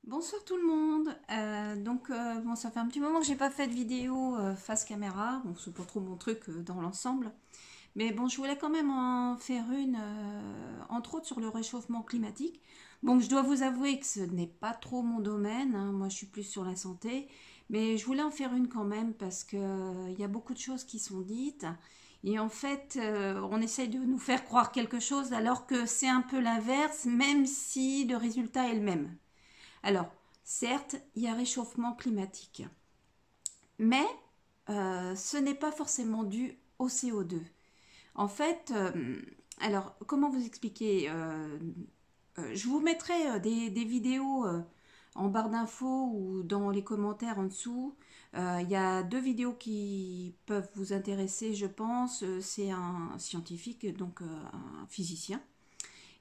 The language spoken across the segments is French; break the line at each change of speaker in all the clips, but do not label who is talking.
Bonsoir tout le monde. Bon, ça fait un petit moment que j'ai pas fait de vidéo face caméra. Bon, c'est pas trop mon truc dans l'ensemble. Mais bon, je voulais quand même en faire une, entre autres sur le réchauffement climatique. Bon, je dois vous avouer que ce n'est pas trop mon domaine, hein. Moi, je suis plus sur la santé. Mais je voulais en faire une quand même parce que il y a beaucoup de choses qui sont dites. Et en fait, on essaye de nous faire croire quelque chose alors que c'est un peu l'inverse, même si le résultat est le même. Alors, certes, il y a réchauffement climatique, mais ce n'est pas forcément dû au CO2. En fait, alors, comment vous expliquer je vous mettrai des vidéos en barre d'infos ou dans les commentaires en dessous. Il y a deux vidéos qui peuvent vous intéresser, je pense. C'est un scientifique, donc un physicien,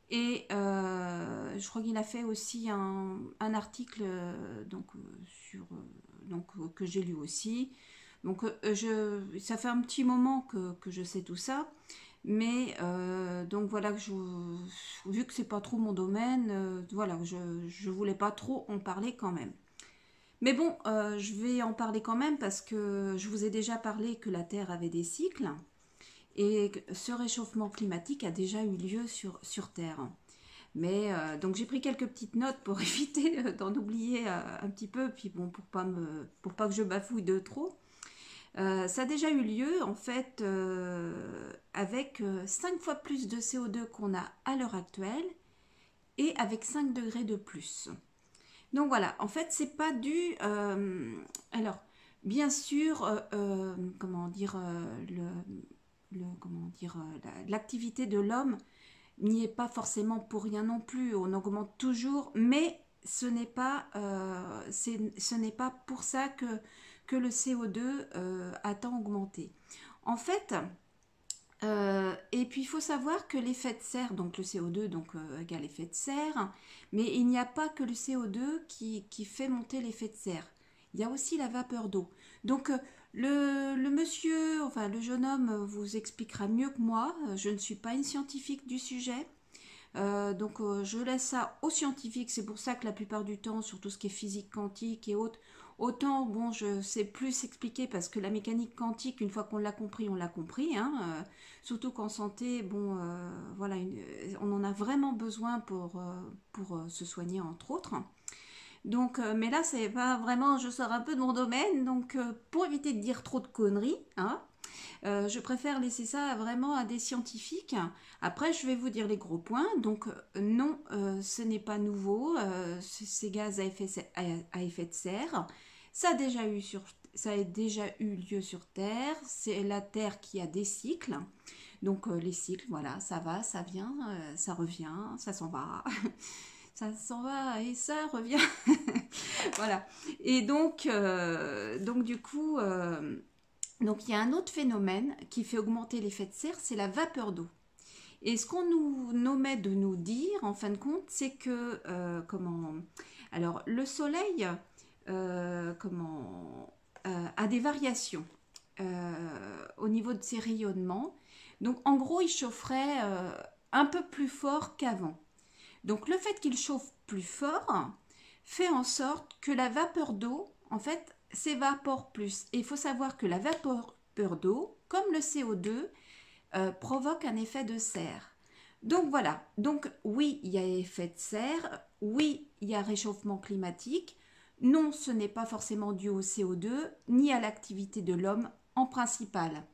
et je crois qu'il a fait aussi un article que j'ai lu aussi. Donc ça fait un petit moment que je sais tout ça. Mais donc voilà, vu que c'est pas trop mon domaine, voilà, je voulais pas trop en parler quand même. Mais bon, je vais en parler quand même parce que je vous ai déjà parlé que la Terre avait des cycles et que ce réchauffement climatique a déjà eu lieu sur Terre. Mais donc j'ai pris quelques petites notes pour éviter d'en oublier un petit peu, puis bon pour pas que je bafouille de trop. Ça a déjà eu lieu en fait avec 5 fois plus de CO2 qu'on a à l'heure actuelle et avec 5 degrés de plus. Donc voilà, en fait c'est pas dû. Alors bien sûr, comment dire comment dire l'activité de l'homme n'y est pas forcément pour rien non plus. On augmente toujours, mais ce n'est pas pour ça que le CO2 a tant augmenté. En fait, et puis il faut savoir que l'effet de serre, donc le CO2 égale effet de serre, mais il n'y a pas que le CO2 qui fait monter l'effet de serre. Il y a aussi la vapeur d'eau. Donc le monsieur, enfin le jeune homme vous expliquera mieux que moi. Je ne suis pas une scientifique du sujet. Je laisse ça aux scientifiques. C'est pour ça que la plupart du temps, sur tout ce qui est physique quantique et autres, autant bon, je sais plus expliquer parce que la mécanique quantique, une fois qu'on l'a compris, on l'a compris. Hein, surtout qu'en santé, bon, voilà, on en a vraiment besoin pour se soigner entre autres. Donc, mais là, c'est pas vraiment, je sors un peu de mon domaine, donc pour éviter de dire trop de conneries, hein, je préfère laisser ça vraiment à des scientifiques. Après, je vais vous dire les gros points. Donc, non, ce n'est pas nouveau, ces gaz à effet de serre. Ça a déjà eu ça a déjà eu lieu sur Terre. C'est la Terre qui a des cycles. Donc, les cycles, voilà, ça va, ça vient, ça revient, ça s'en va. Ça s'en va et ça revient. Voilà. Et donc du coup, donc il y a un autre phénomène qui fait augmenter l'effet de serre, c'est la vapeur d'eau. Et ce qu'on nous omet de nous dire, en fin de compte, c'est que alors le Soleil, a des variations au niveau de ses rayonnements. Donc en gros, il chaufferait un peu plus fort qu'avant. Donc le fait qu'il chauffe plus fort fait en sorte que la vapeur d'eau, en fait, s'évapore plus. Et il faut savoir que la vapeur d'eau, comme le CO2, provoque un effet de serre. Donc voilà, donc oui, il y a effet de serre, oui, il y a réchauffement climatique, non, ce n'est pas forcément dû au CO2, ni à l'activité de l'homme en principal.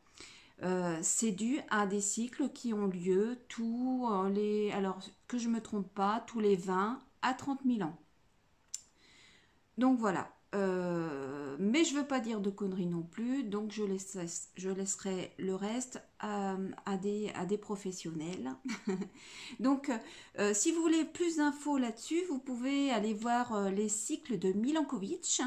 C'est dû à des cycles qui ont lieu alors que je ne me trompe pas, tous les 20 à 30 000 ans. Donc voilà. Mais je ne veux pas dire de conneries non plus, donc je laisserai le reste à des professionnels. Donc, si vous voulez plus d'infos là-dessus, vous pouvez aller voir les cycles de Milankovitch.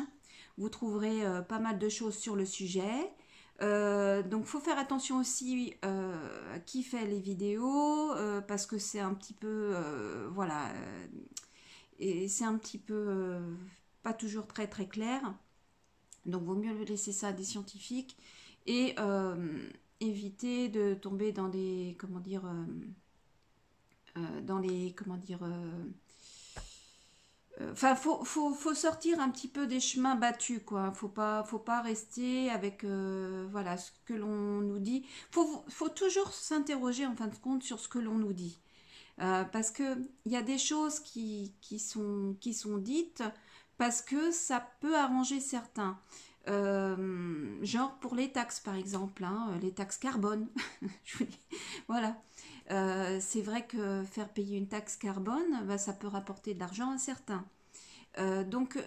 Vous trouverez pas mal de choses sur le sujet. Donc, faut faire attention aussi à qui fait les vidéos parce que c'est un petit peu, voilà, et c'est un petit peu pas toujours très très clair. Donc, vaut mieux laisser ça à des scientifiques et éviter de tomber dans des, comment dire, dans les, comment dire, Enfin, faut sortir un petit peu des chemins battus, quoi. Faut pas rester avec, voilà, ce que l'on nous dit. Faut toujours s'interroger, en fin de compte, sur ce que l'on nous dit. Parce que il y a des choses qui sont dites parce que ça peut arranger certains. Genre pour les taxes, par exemple, hein, les taxes carbone. Je vous dis, voilà. C'est vrai que faire payer une taxe carbone, bah, ça peut rapporter de l'argent à certains. Donc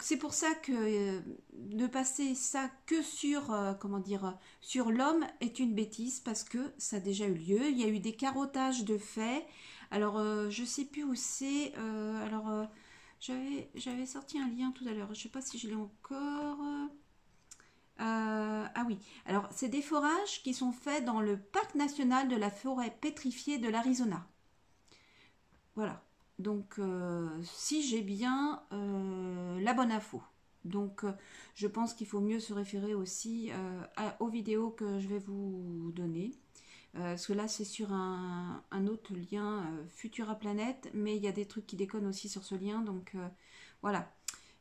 c'est pour ça que de passer ça que sur, comment dire, sur l'homme est une bêtise parce que ça a déjà eu lieu. Il y a eu des carottages de faits. Alors, je sais plus où c'est. J'avais sorti un lien tout à l'heure. Je sais pas si je l'ai encore. Ah oui. Alors, c'est des forages qui sont faits dans le parc national de la forêt pétrifiée de l'Arizona. Voilà. Donc, si j'ai bien la bonne info. Donc, je pense qu'il faut mieux se référer aussi aux vidéos que je vais vous donner. Parce que là, c'est sur un autre lien, Futura Planète, mais il y a des trucs qui déconnent aussi sur ce lien. Donc, voilà.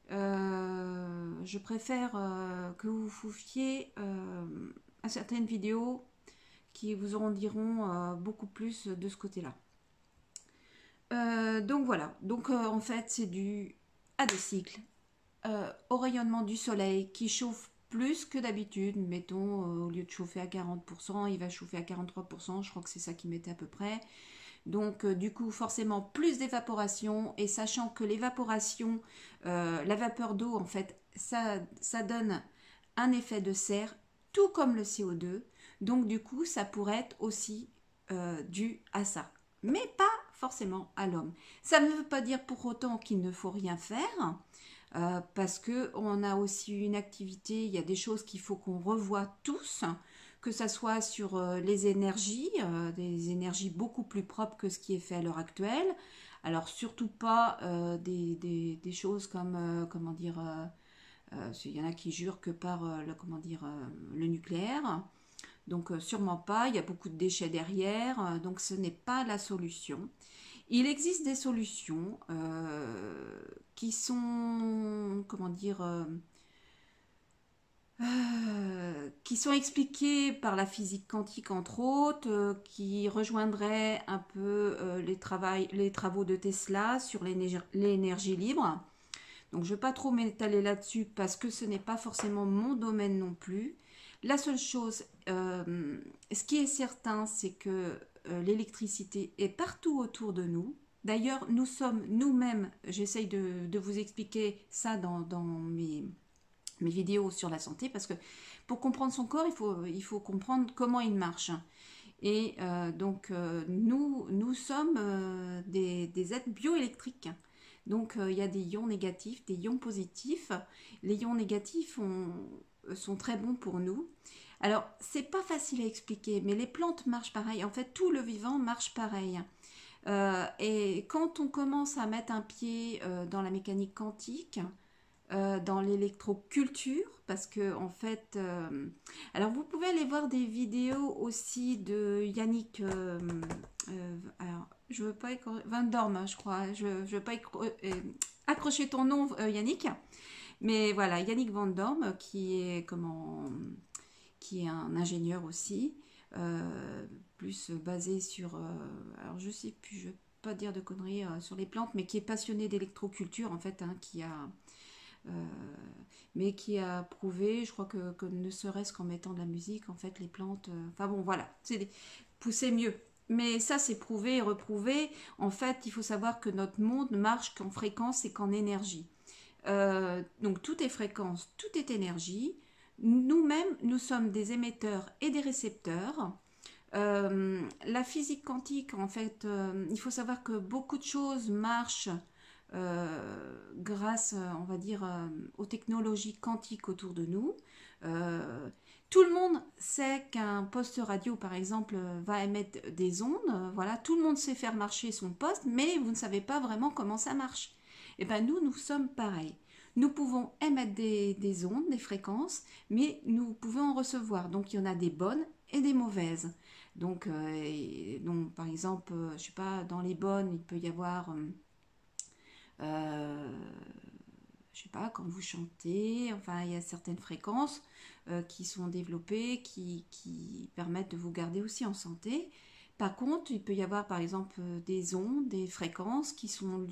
Je préfère que vous vous fiez à certaines vidéos qui vous en diront beaucoup plus de ce côté-là. Donc voilà, donc en fait c'est dû à des cycles, au rayonnement du soleil qui chauffe plus que d'habitude, mettons au lieu de chauffer à 40%, il va chauffer à 43%, je crois que c'est ça qui mettait à peu près. Donc du coup forcément plus d'évaporation et sachant que l'évaporation, la vapeur d'eau en fait, ça donne un effet de serre tout comme le CO2, donc du coup ça pourrait être aussi dû à ça. Mais pas forcément à l'homme. Ça ne veut pas dire pour autant qu'il ne faut rien faire, parce que on a aussi une activité, il y a des choses qu'il faut qu'on revoie tous, que ça soit sur les énergies, des énergies beaucoup plus propres que ce qui est fait à l'heure actuelle. Alors surtout pas des choses comme, comment dire, il y en a qui jurent que par comment dire, le nucléaire. Donc sûrement pas, il y a beaucoup de déchets derrière, donc ce n'est pas la solution. Il existe des solutions qui sont, comment dire, qui sont expliquées par la physique quantique entre autres, qui rejoindraient un peu les travaux de Tesla sur l'énergie libre. Donc je ne vais pas trop m'étaler là-dessus parce que ce n'est pas forcément mon domaine non plus. La seule chose, ce qui est certain, c'est que l'électricité est partout autour de nous. D'ailleurs, nous sommes nous-mêmes, j'essaye de vous expliquer ça dans mes vidéos sur la santé, parce que pour comprendre son corps, il faut comprendre comment il marche. Et nous sommes des êtres bioélectriques. Donc il y a des ions négatifs, des ions positifs. Les ions négatifs sont très bons pour nous. Alors c'est pas facile à expliquer, mais les plantes marchent pareil. En fait, tout le vivant marche pareil. Et quand on commence à mettre un pied dans la mécanique quantique, dans l'électroculture, parce que en fait, alors vous pouvez aller voir des vidéos aussi de Yannick, alors je veux pas Van Dorm, je crois, je veux pas accrocher ton nom, Yannick, mais voilà, Yannick Van Dorm qui est un ingénieur aussi, plus basé sur, alors je sais plus, je veux pas dire de conneries sur les plantes, mais qui est passionné d'électroculture en fait, hein, euh, mais qui a prouvé, je crois que ne serait-ce qu'en mettant de la musique, en fait, les plantes, enfin bon, voilà, pousser mieux. Mais ça, c'est prouvé et reprouvé. En fait, il faut savoir que notre monde marche qu'en fréquence et qu'en énergie. Donc, tout est fréquence, tout est énergie. Nous-mêmes, nous sommes des émetteurs et des récepteurs. La physique quantique, en fait, il faut savoir que beaucoup de choses marchent grâce, on va dire, aux technologies quantiques autour de nous. Tout le monde sait qu'un poste radio, par exemple, va émettre des ondes. Voilà, tout le monde sait faire marcher son poste, mais vous ne savez pas vraiment comment ça marche. Et bien nous sommes pareils. Nous pouvons émettre des ondes, des fréquences, mais nous pouvons en recevoir. Donc il y en a des bonnes et des mauvaises. Donc par exemple, je sais pas, dans les bonnes, il peut y avoir je sais pas, quand vous chantez, enfin il y a certaines fréquences qui sont développées, qui permettent de vous garder aussi en santé. Par contre, il peut y avoir par exemple des ondes, des fréquences qui sont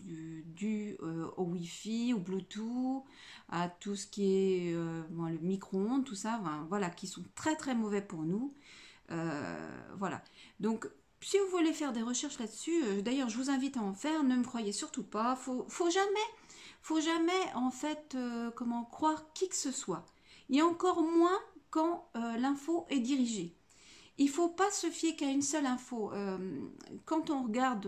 dues au Wi-Fi, au Bluetooth, à tout ce qui est bon, le micro-ondes, tout ça, enfin, voilà, qui sont très très mauvais pour nous. Voilà. Donc, si vous voulez faire des recherches là-dessus, d'ailleurs, je vous invite à en faire. Ne me croyez surtout pas. Faut jamais en fait, comment croire qui que ce soit. Et encore moins quand l'info est dirigée. Il faut pas se fier qu'à une seule info. Quand on regarde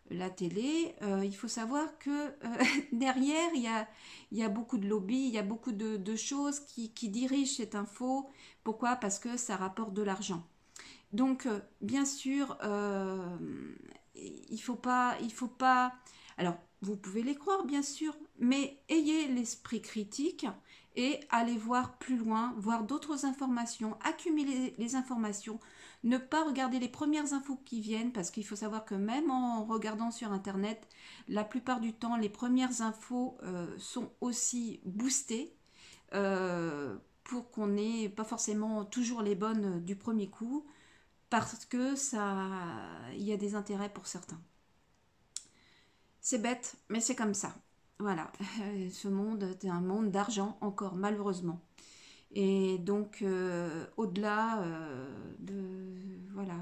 la télé, il faut savoir que derrière, il y a beaucoup de lobbies, il y a beaucoup de choses qui dirigent cette info. Pourquoi? Parce que ça rapporte de l'argent. Donc, bien sûr, il faut pas. Alors, vous pouvez les croire, bien sûr, mais ayez l'esprit critique et allez voir plus loin, voir d'autres informations, accumuler les informations, ne pas regarder les premières infos qui viennent, parce qu'il faut savoir que même en regardant sur Internet, la plupart du temps, les premières infos sont aussi boostées. Pour qu'on n'ait pas forcément toujours les bonnes du premier coup parce que ça, il y a des intérêts pour certains. C'est bête, mais c'est comme ça. Voilà, ce monde est un monde d'argent encore, malheureusement. Et donc, au-delà voilà,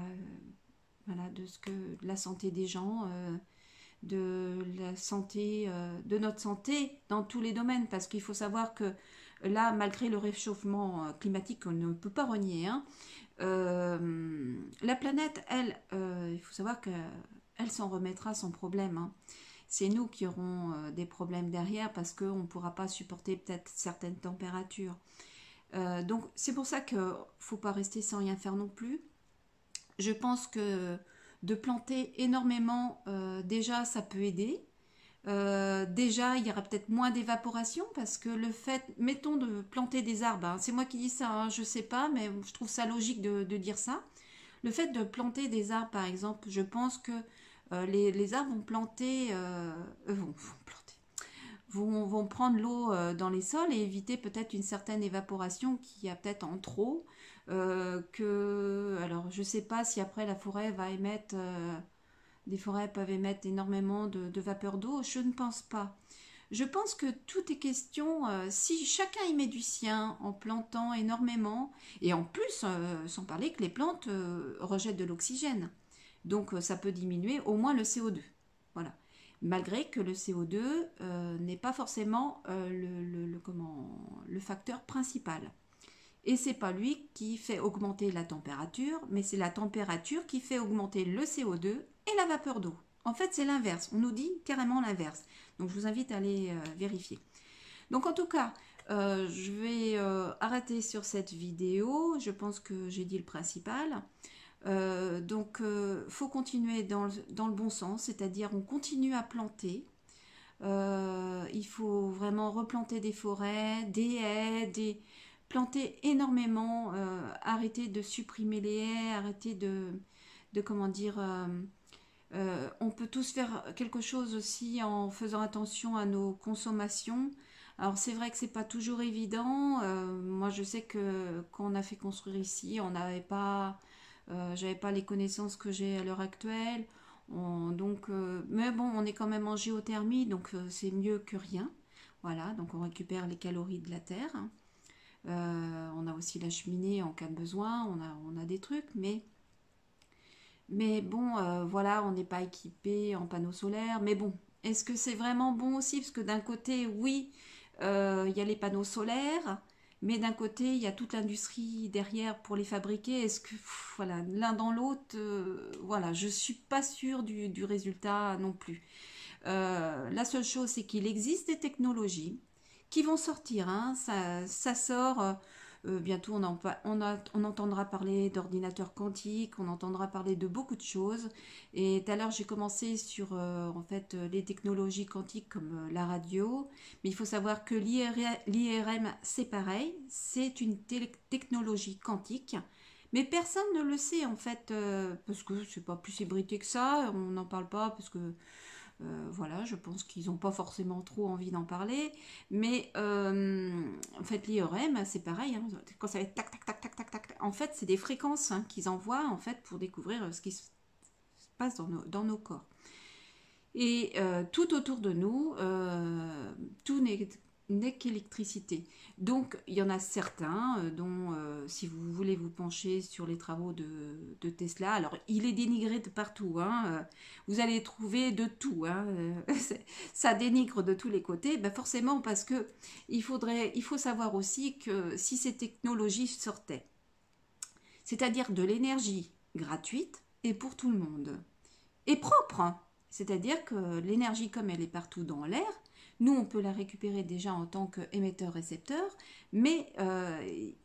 de ce que de la santé des gens, de la santé, de notre santé dans tous les domaines, parce qu'il faut savoir que là, malgré le réchauffement climatique, on ne peut pas renier, hein, la planète, elle, il faut savoir qu'elle s'en remettra sans problème, hein. C'est nous qui aurons des problèmes derrière parce qu'on ne pourra pas supporter peut-être certaines températures. Donc c'est pour ça qu'il ne faut pas rester sans rien faire non plus. Je pense que de planter énormément, déjà ça peut aider. Déjà, il y aura peut-être moins d'évaporation parce que le fait, mettons, de planter des arbres, hein, c'est moi qui dis ça, hein, je sais pas, mais je trouve ça logique de dire ça. Le fait de planter des arbres, par exemple, je pense que les arbres vont planter, vont prendre l'eau dans les sols et éviter peut-être une certaine évaporation qui a peut-être en trop. Alors, je sais pas si après la forêt va émettre des forêts peuvent émettre énormément de vapeur d'eau. Je ne pense pas. Je pense que tout est question, si chacun y met du sien en plantant énormément, et en plus, sans parler que les plantes rejettent de l'oxygène. Donc ça peut diminuer au moins le CO2. Voilà. Malgré que le CO2 n'est pas forcément le facteur principal. Et c'est pas lui qui fait augmenter la température, mais c'est la température qui fait augmenter le CO2 et la vapeur d'eau. En fait, c'est l'inverse. On nous dit carrément l'inverse. Donc, je vous invite à aller vérifier. Donc, en tout cas, je vais arrêter sur cette vidéo. Je pense que j'ai dit le principal. Donc, faut continuer dans le bon sens, c'est-à-dire on continue à planter. Il faut vraiment replanter des forêts, des haies, planter énormément, arrêter de supprimer les haies, arrêter de comment dire, on peut tous faire quelque chose aussi en faisant attention à nos consommations. Alors c'est vrai que c'est pas toujours évident. Moi je sais que quand on a fait construire ici, on n'avait pas, j'avais pas les connaissances que j'ai à l'heure actuelle. Mais bon, on est quand même en géothermie, donc c'est mieux que rien. Voilà, donc on récupère les calories de la terre, hein. On a aussi la cheminée en cas de besoin, on a des trucs, mais bon, voilà, on n'est pas équipé en panneaux solaires. Mais bon, est-ce que c'est vraiment bon aussi? Parce que d'un côté, oui, il y a les panneaux solaires, mais d'un côté, il y a toute l'industrie derrière pour les fabriquer. Est-ce que, voilà, l'un dans l'autre, voilà, je suis pas sûre du résultat non plus. La seule chose, c'est qu'il existe des technologies qui vont sortir, hein. Ça sort. Bientôt, on entendra parler d'ordinateurs quantiques, on entendra parler de beaucoup de choses. Et tout à l'heure, j'ai commencé sur en fait les technologies quantiques comme la radio. Mais il faut savoir que l'IRM, c'est pareil, c'est une technologie quantique. Mais personne ne le sait en fait, parce que c'est pas plus ébruité que ça, on n'en parle pas parce que Voilà, je pense qu'ils n'ont pas forcément trop envie d'en parler. Mais en fait, l'IRM, c'est pareil. Hein, quand ça va être tac, tac, tac, tac, tac, tac. En fait, c'est des fréquences hein, qu'ils envoient en fait pour découvrir ce qui se passe dans nos corps. Et tout autour de nous, tout n'est qu'électricité. Donc, il y en a certains dont, si vous voulez vous pencher sur les travaux de Tesla, alors il est dénigré de partout, hein, vous allez trouver de tout, hein, ça dénigre de tous les côtés, ben forcément parce que il faut savoir aussi que si ces technologies sortaient, c'est-à-dire de l'énergie gratuite et pour tout le monde, et propre, hein. C'est-à-dire que l'énergie, comme elle est partout dans l'air, nous, on peut la récupérer déjà en tant qu'émetteur-récepteur, mais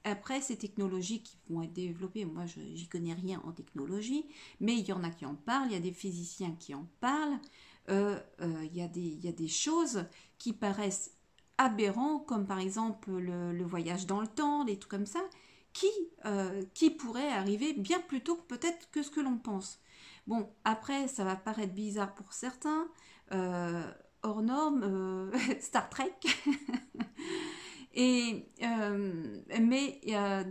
après, ces technologies qui vont être développées, moi, j'y connais rien en technologie, mais il y en a qui en parlent, il y a des physiciens qui en parlent, il y a des choses qui paraissent aberrants, comme par exemple le voyage dans le temps, des trucs comme ça, qui pourraient arriver bien plus tôt peut-être que ce que l'on pense. Bon, après, ça va paraître bizarre pour certains, hors norme, Star Trek. Mais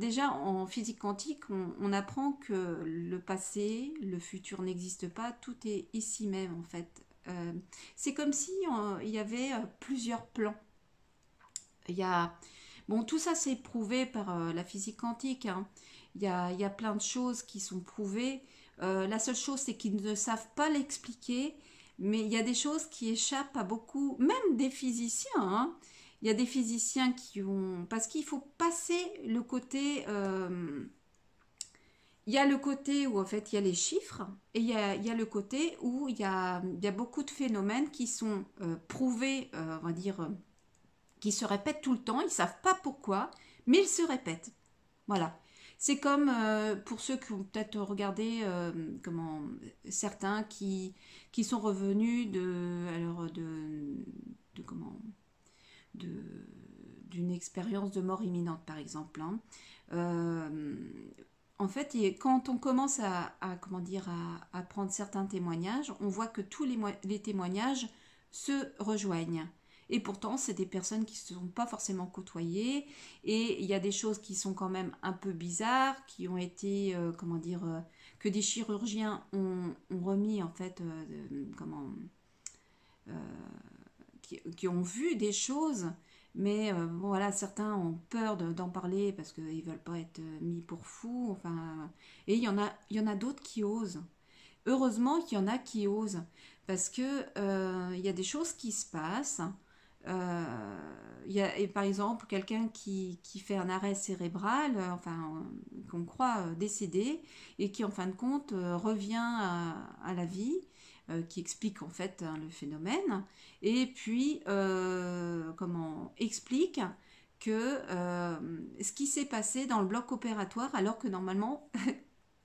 déjà en physique quantique, on apprend que le passé, le futur n'existe pas, tout est ici même en fait. C'est comme si il y avait plusieurs plans. Il y a, bon, tout ça c'est prouvé par la physique quantique, hein. Il y a plein de choses qui sont prouvées. La seule chose, c'est qu'ils ne savent pas l'expliquer, mais il y a des choses qui échappent à beaucoup, même des physiciens, hein. Il y a des physiciens qui ont... Parce qu'il faut passer le côté... il y a le côté où en fait il y a les chiffres et il y a le côté où il y a beaucoup de phénomènes qui sont prouvés, on va dire, qui se répètent tout le temps. Ils ne savent pas pourquoi, mais ils se répètent. Voilà. C'est comme pour ceux qui ont peut-être regardé comment certains qui sont revenus de comment de d'une expérience de mort imminente par exemple, hein. Euh, En fait, quand on commence comment dire à prendre certains témoignages, on voit que tous les témoignages se rejoignent. Et pourtant, c'est des personnes qui ne se sont pas forcément côtoyées. Et il y a des choses qui sont quand même un peu bizarres, qui ont été, comment dire, que des chirurgiens ont remis, en fait, euh, qui ont vu des choses. Mais bon, voilà, certains ont peur d'en parler parce qu'ils ne veulent pas être mis pour fous. Enfin, et il y en a d'autres qui osent. Heureusement qu'il y en a qui osent, parce que il y a des choses qui se passent. Il y a, et par exemple, quelqu'un qui fait un arrêt cérébral, enfin, qu'on croit décédé, et qui en fin de compte revient à la vie, qui explique en fait hein, le phénomène, et puis comment explique que ce qui s'est passé dans le bloc opératoire, alors que normalement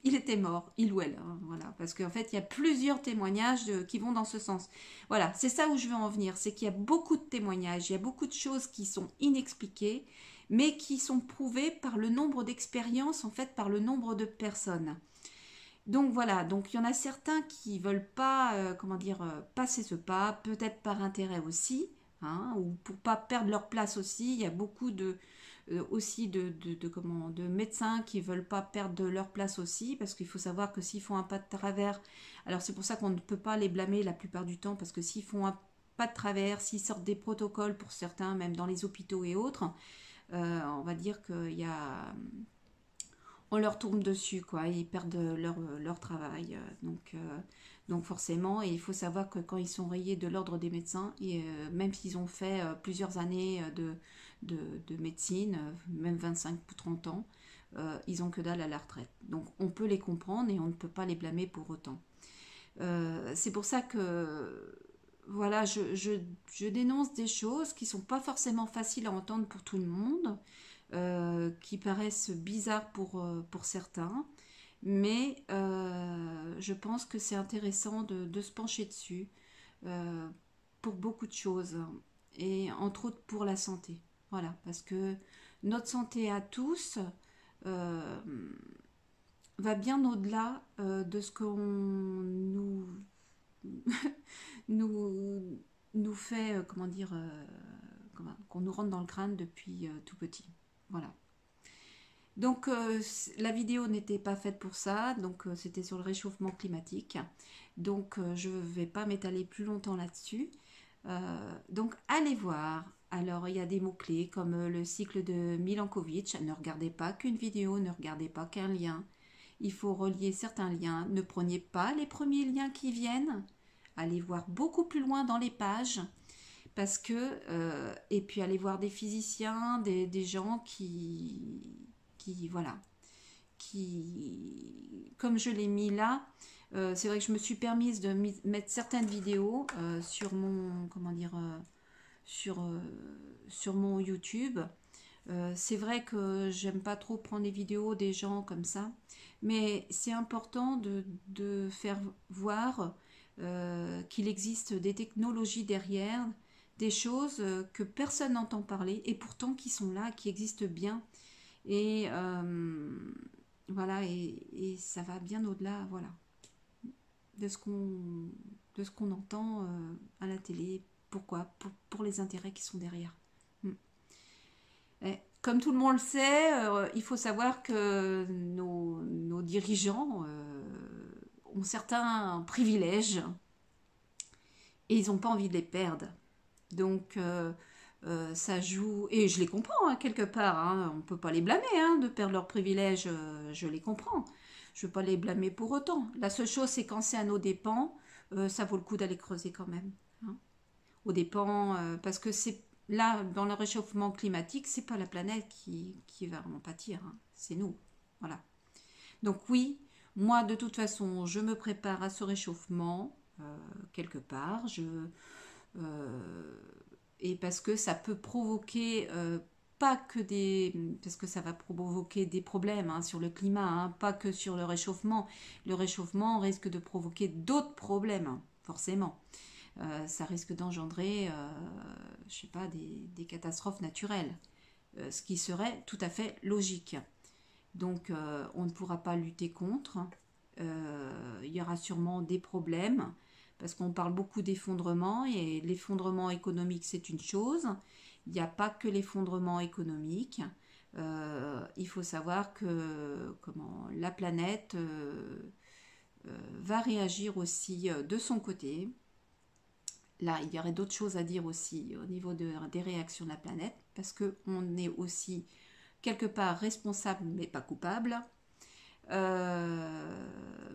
il était mort, il ou elle, hein, voilà, parce qu'en fait, il y a plusieurs témoignages qui vont dans ce sens. Voilà, c'est ça où je veux en venir, c'est qu'il y a beaucoup de témoignages, il y a beaucoup de choses qui sont inexpliquées, mais qui sont prouvées par le nombre d'expériences, en fait, par le nombre de personnes. Donc voilà, donc il y en a certains qui veulent pas, comment dire, passer ce pas, peut-être par intérêt aussi, hein, ou pour pas perdre leur place aussi. Il y a beaucoup aussi de médecins qui veulent pas perdre leur place aussi, parce qu'il faut savoir que s'ils font un pas de travers, alors c'est pour ça qu'on ne peut pas les blâmer la plupart du temps, parce que s'ils font un pas de travers, s'ils sortent des protocoles pour certains, même dans les hôpitaux et autres, on va dire qu'il y a on leur tourne dessus, quoi. Ils perdent leur travail. Donc forcément, et il faut savoir que quand ils sont rayés de l'ordre des médecins, et, même s'ils ont fait plusieurs années de médecine, même 25 ou 30 ans, ils ont que dalle à la retraite. Donc on peut les comprendre et on ne peut pas les blâmer pour autant. C'est pour ça que voilà, je dénonce des choses qui sont pas forcément faciles à entendre pour tout le monde, qui paraissent bizarres pour certains, mais je pense que c'est intéressant de se pencher dessus euh, pour beaucoup de choses, et entre autres pour la santé. Voilà, parce que notre santé à tous euh, va bien au-delà de ce qu'on nous nous fait, comment dire, qu'on nous rentre dans le crâne depuis tout petit. Voilà. Donc la vidéo n'était pas faite pour ça, donc c'était sur le réchauffement climatique. Donc je ne vais pas m'étaler plus longtemps là-dessus. Donc allez voir. Alors il y a des mots-clés comme le cycle de Milankovitch. Ne regardez pas qu'une vidéo, ne regardez pas qu'un lien. Il faut relier certains liens. Ne prenez pas les premiers liens qui viennent. Allez voir beaucoup plus loin dans les pages. Parce que, et puis allez voir des physiciens, des gens voilà, comme je l'ai mis là, c'est vrai que je me suis permise de mettre certaines vidéos sur mon, comment dire, sur mon YouTube. C'est vrai que j'aime pas trop prendre des vidéos des gens comme ça, mais c'est important de faire voir qu'il existe des technologies derrière, des choses que personne n'entend parler et pourtant qui sont là, qui existent bien. Et voilà, et ça va bien au-delà, voilà, de ce qu'on entend à la télé. Pourquoi? Pour les intérêts qui sont derrière. Et comme tout le monde le sait, il faut savoir que nos dirigeants ont certains privilèges et ils n'ont pas envie de les perdre. Donc ça joue, et je les comprends hein, quelque part, hein, on ne peut pas les blâmer hein, de perdre leurs privilèges, je les comprends, je ne veux pas les blâmer pour autant. La seule chose c'est quand c'est à nos dépens, ça vaut le coup d'aller creuser quand même, hein, aux dépens, parce que c'est là, dans le réchauffement climatique, c'est pas la planète qui va en pâtir, hein, c'est nous, voilà. Donc oui, moi de toute façon, je me prépare à ce réchauffement, quelque part, et parce que ça peut provoquer pas que parce que ça va provoquer des problèmes hein, sur le climat, hein, pas que sur le réchauffement. Le réchauffement risque de provoquer d'autres problèmes, hein, forcément. Ça risque d'engendrer, je sais pas, des catastrophes naturelles, ce qui serait tout à fait logique. Donc on ne pourra pas lutter contre. Il y aura sûrement des problèmes. Parce qu'on parle beaucoup d'effondrement, et l'effondrement économique, c'est une chose. Il n'y a pas que l'effondrement économique. Il faut savoir que la planète va réagir aussi de son côté. Là, il y aurait d'autres choses à dire aussi au niveau des réactions de la planète, parce qu'on est aussi quelque part responsable, mais pas coupable.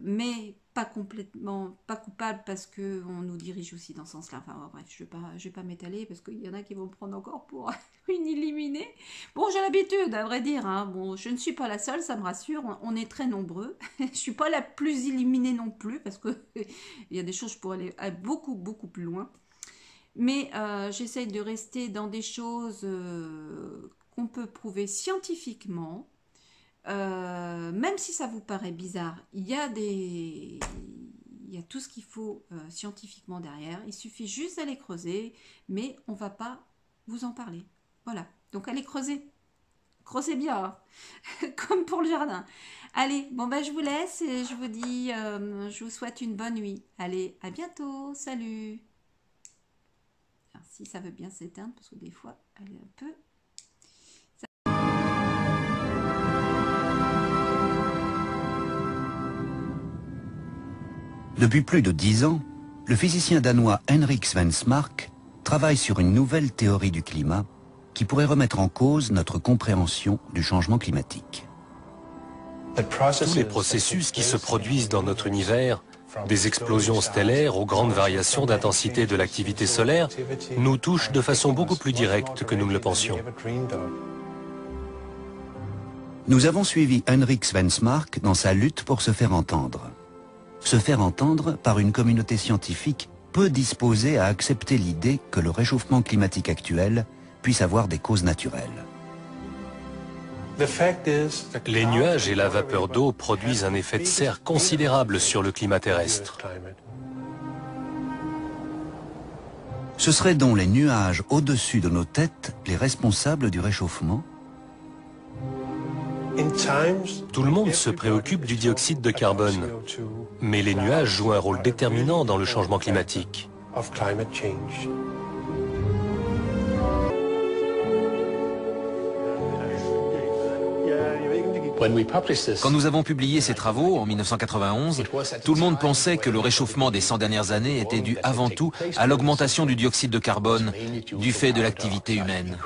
Mais pas complètement, pas coupable parce qu'on nous dirige aussi dans ce sens-là. Enfin bref, je vais pas m'étaler parce qu'il y en a qui vont me prendre encore pour une illuminée. Bon, j'ai l'habitude, à vrai dire. Hein. Bon, je ne suis pas la seule, ça me rassure. On est très nombreux. Je suis pas la plus illuminée non plus parce que il y a des choses je pourrais aller beaucoup beaucoup plus loin. Mais j'essaye de rester dans des choses qu'on peut prouver scientifiquement. Même si ça vous paraît bizarre, il y a tout ce qu'il faut scientifiquement derrière. Il suffit juste d'aller creuser, mais on va pas vous en parler. Voilà. Donc allez creuser. Creusez bien, hein. Comme pour le jardin. Allez, bon ben je vous laisse et je vous dis, je vous souhaite une bonne nuit. Allez, à bientôt. Salut. Alors, si ça veut bien s'éteindre, parce que des fois, elle est un peu...
Depuis plus de 10 ans, le physicien danois Henrik Svensmark travaille sur une nouvelle théorie du climat qui pourrait remettre en cause notre compréhension du changement climatique.
Tous les processus qui se produisent dans notre univers, des explosions stellaires aux grandes variations d'intensité de l'activité solaire, nous touchent de façon beaucoup plus directe que nous ne le pensions.
Nous avons suivi Henrik Svensmark dans sa lutte pour se faire entendre. Se faire entendre par une communauté scientifique peu disposée à accepter l'idée que le réchauffement climatique actuel puisse avoir des causes naturelles.
Les nuages et la vapeur d'eau produisent un effet de serre considérable sur le climat terrestre.
Ce seraient donc les nuages au-dessus de nos têtes les responsables du réchauffement ?
Tout le monde se préoccupe du dioxyde de carbone, mais les nuages jouent un rôle déterminant dans le changement climatique.
Quand nous avons publié ces travaux en 1991, tout le monde pensait que le réchauffement des 100 dernières années était dû avant tout à l'augmentation du dioxyde de carbone du fait de l'activité humaine.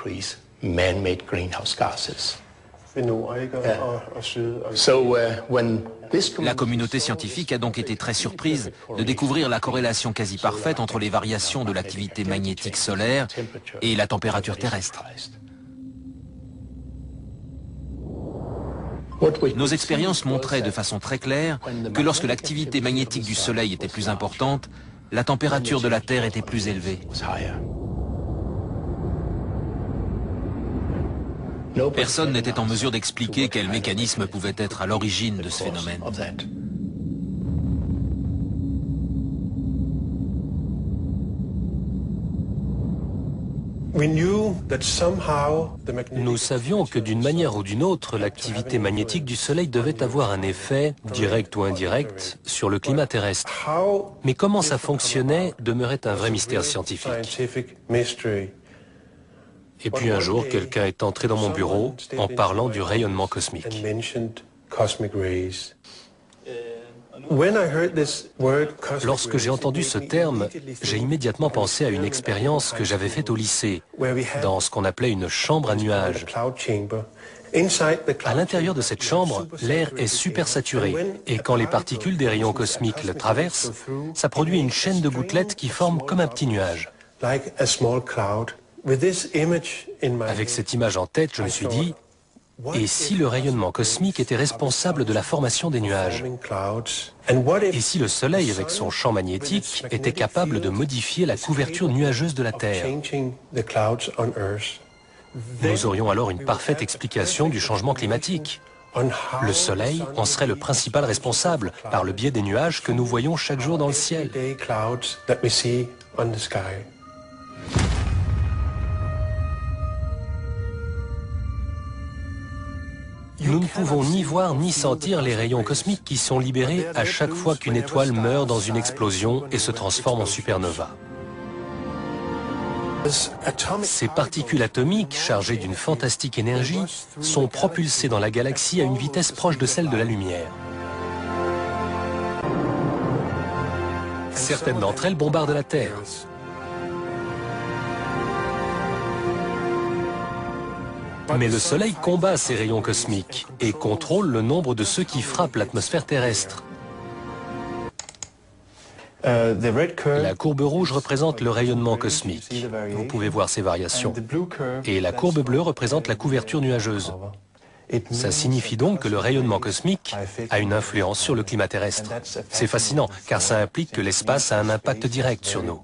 La communauté scientifique a donc été très surprise de découvrir la corrélation quasi parfaite entre les variations de l'activité magnétique solaire et la température terrestre. Nos expériences montraient de façon très claire que lorsque l'activité magnétique du Soleil était plus importante, la température de la Terre était plus élevée. Personne n'était en mesure d'expliquer quel mécanisme pouvait être à l'origine de ce phénomène.
Nous savions que d'une manière ou d'une autre, l'activité magnétique du Soleil devait avoir un effet, direct ou indirect, sur le climat terrestre. Mais comment ça fonctionnait demeurait un vrai mystère scientifique. Et puis un jour, quelqu'un est entré dans mon bureau en parlant du rayonnement cosmique. Lorsque j'ai entendu ce terme, j'ai immédiatement pensé à une expérience que j'avais faite au lycée, dans ce qu'on appelait une chambre à nuages. À l'intérieur de cette chambre, l'air est supersaturé, et quand les particules des rayons cosmiques le traversent, ça produit une chaîne de gouttelettes qui forment comme un petit nuage. Avec cette image en tête, je me suis dit, et si le rayonnement cosmique était responsable de la formation des nuages? Et si le Soleil, avec son champ magnétique, était capable de modifier la couverture nuageuse de la Terre? Nous aurions alors une parfaite explication du changement climatique. Le Soleil en serait le principal responsable par le biais des nuages que nous voyons chaque jour dans le ciel. Nous ne pouvons ni voir ni sentir les rayons cosmiques qui sont libérés à chaque fois qu'une étoile meurt dans une explosion et se transforme en supernova. Ces particules atomiques, chargées d'une fantastique énergie, sont propulsées dans la galaxie à une vitesse proche de celle de la lumière. Certaines d'entre elles bombardent la Terre. Mais le Soleil combat ces rayons cosmiques et contrôle le nombre de ceux qui frappent l'atmosphère terrestre. La courbe rouge représente le rayonnement cosmique. Vous pouvez voir ces variations. Et la courbe bleue représente la couverture nuageuse. Ça signifie donc que le rayonnement cosmique a une influence sur le climat terrestre. C'est fascinant, car ça implique que l'espace a un impact direct sur nous.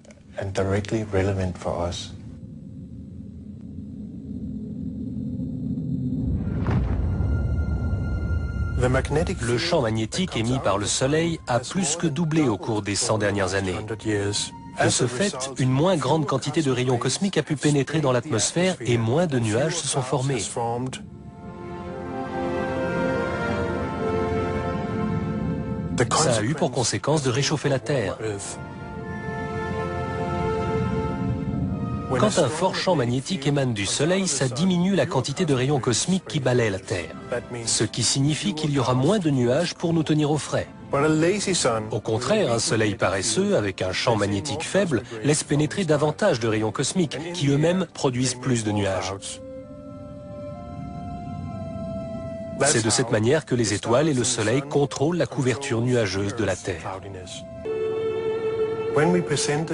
Le champ magnétique émis par le Soleil a plus que doublé au cours des 100 dernières années. De ce fait, une moins grande quantité de rayons cosmiques a pu pénétrer dans l'atmosphère et moins de nuages se sont formés. Ça a eu pour conséquence de réchauffer la Terre. Quand un fort champ magnétique émane du Soleil, ça diminue la quantité de rayons cosmiques qui balaient la Terre. Ce qui signifie qu'il y aura moins de nuages pour nous tenir au frais. Au contraire, un Soleil paresseux, avec un champ magnétique faible, laisse pénétrer davantage de rayons cosmiques, qui eux-mêmes produisent plus de nuages. C'est de cette manière que les étoiles et le Soleil contrôlent la couverture nuageuse de la Terre.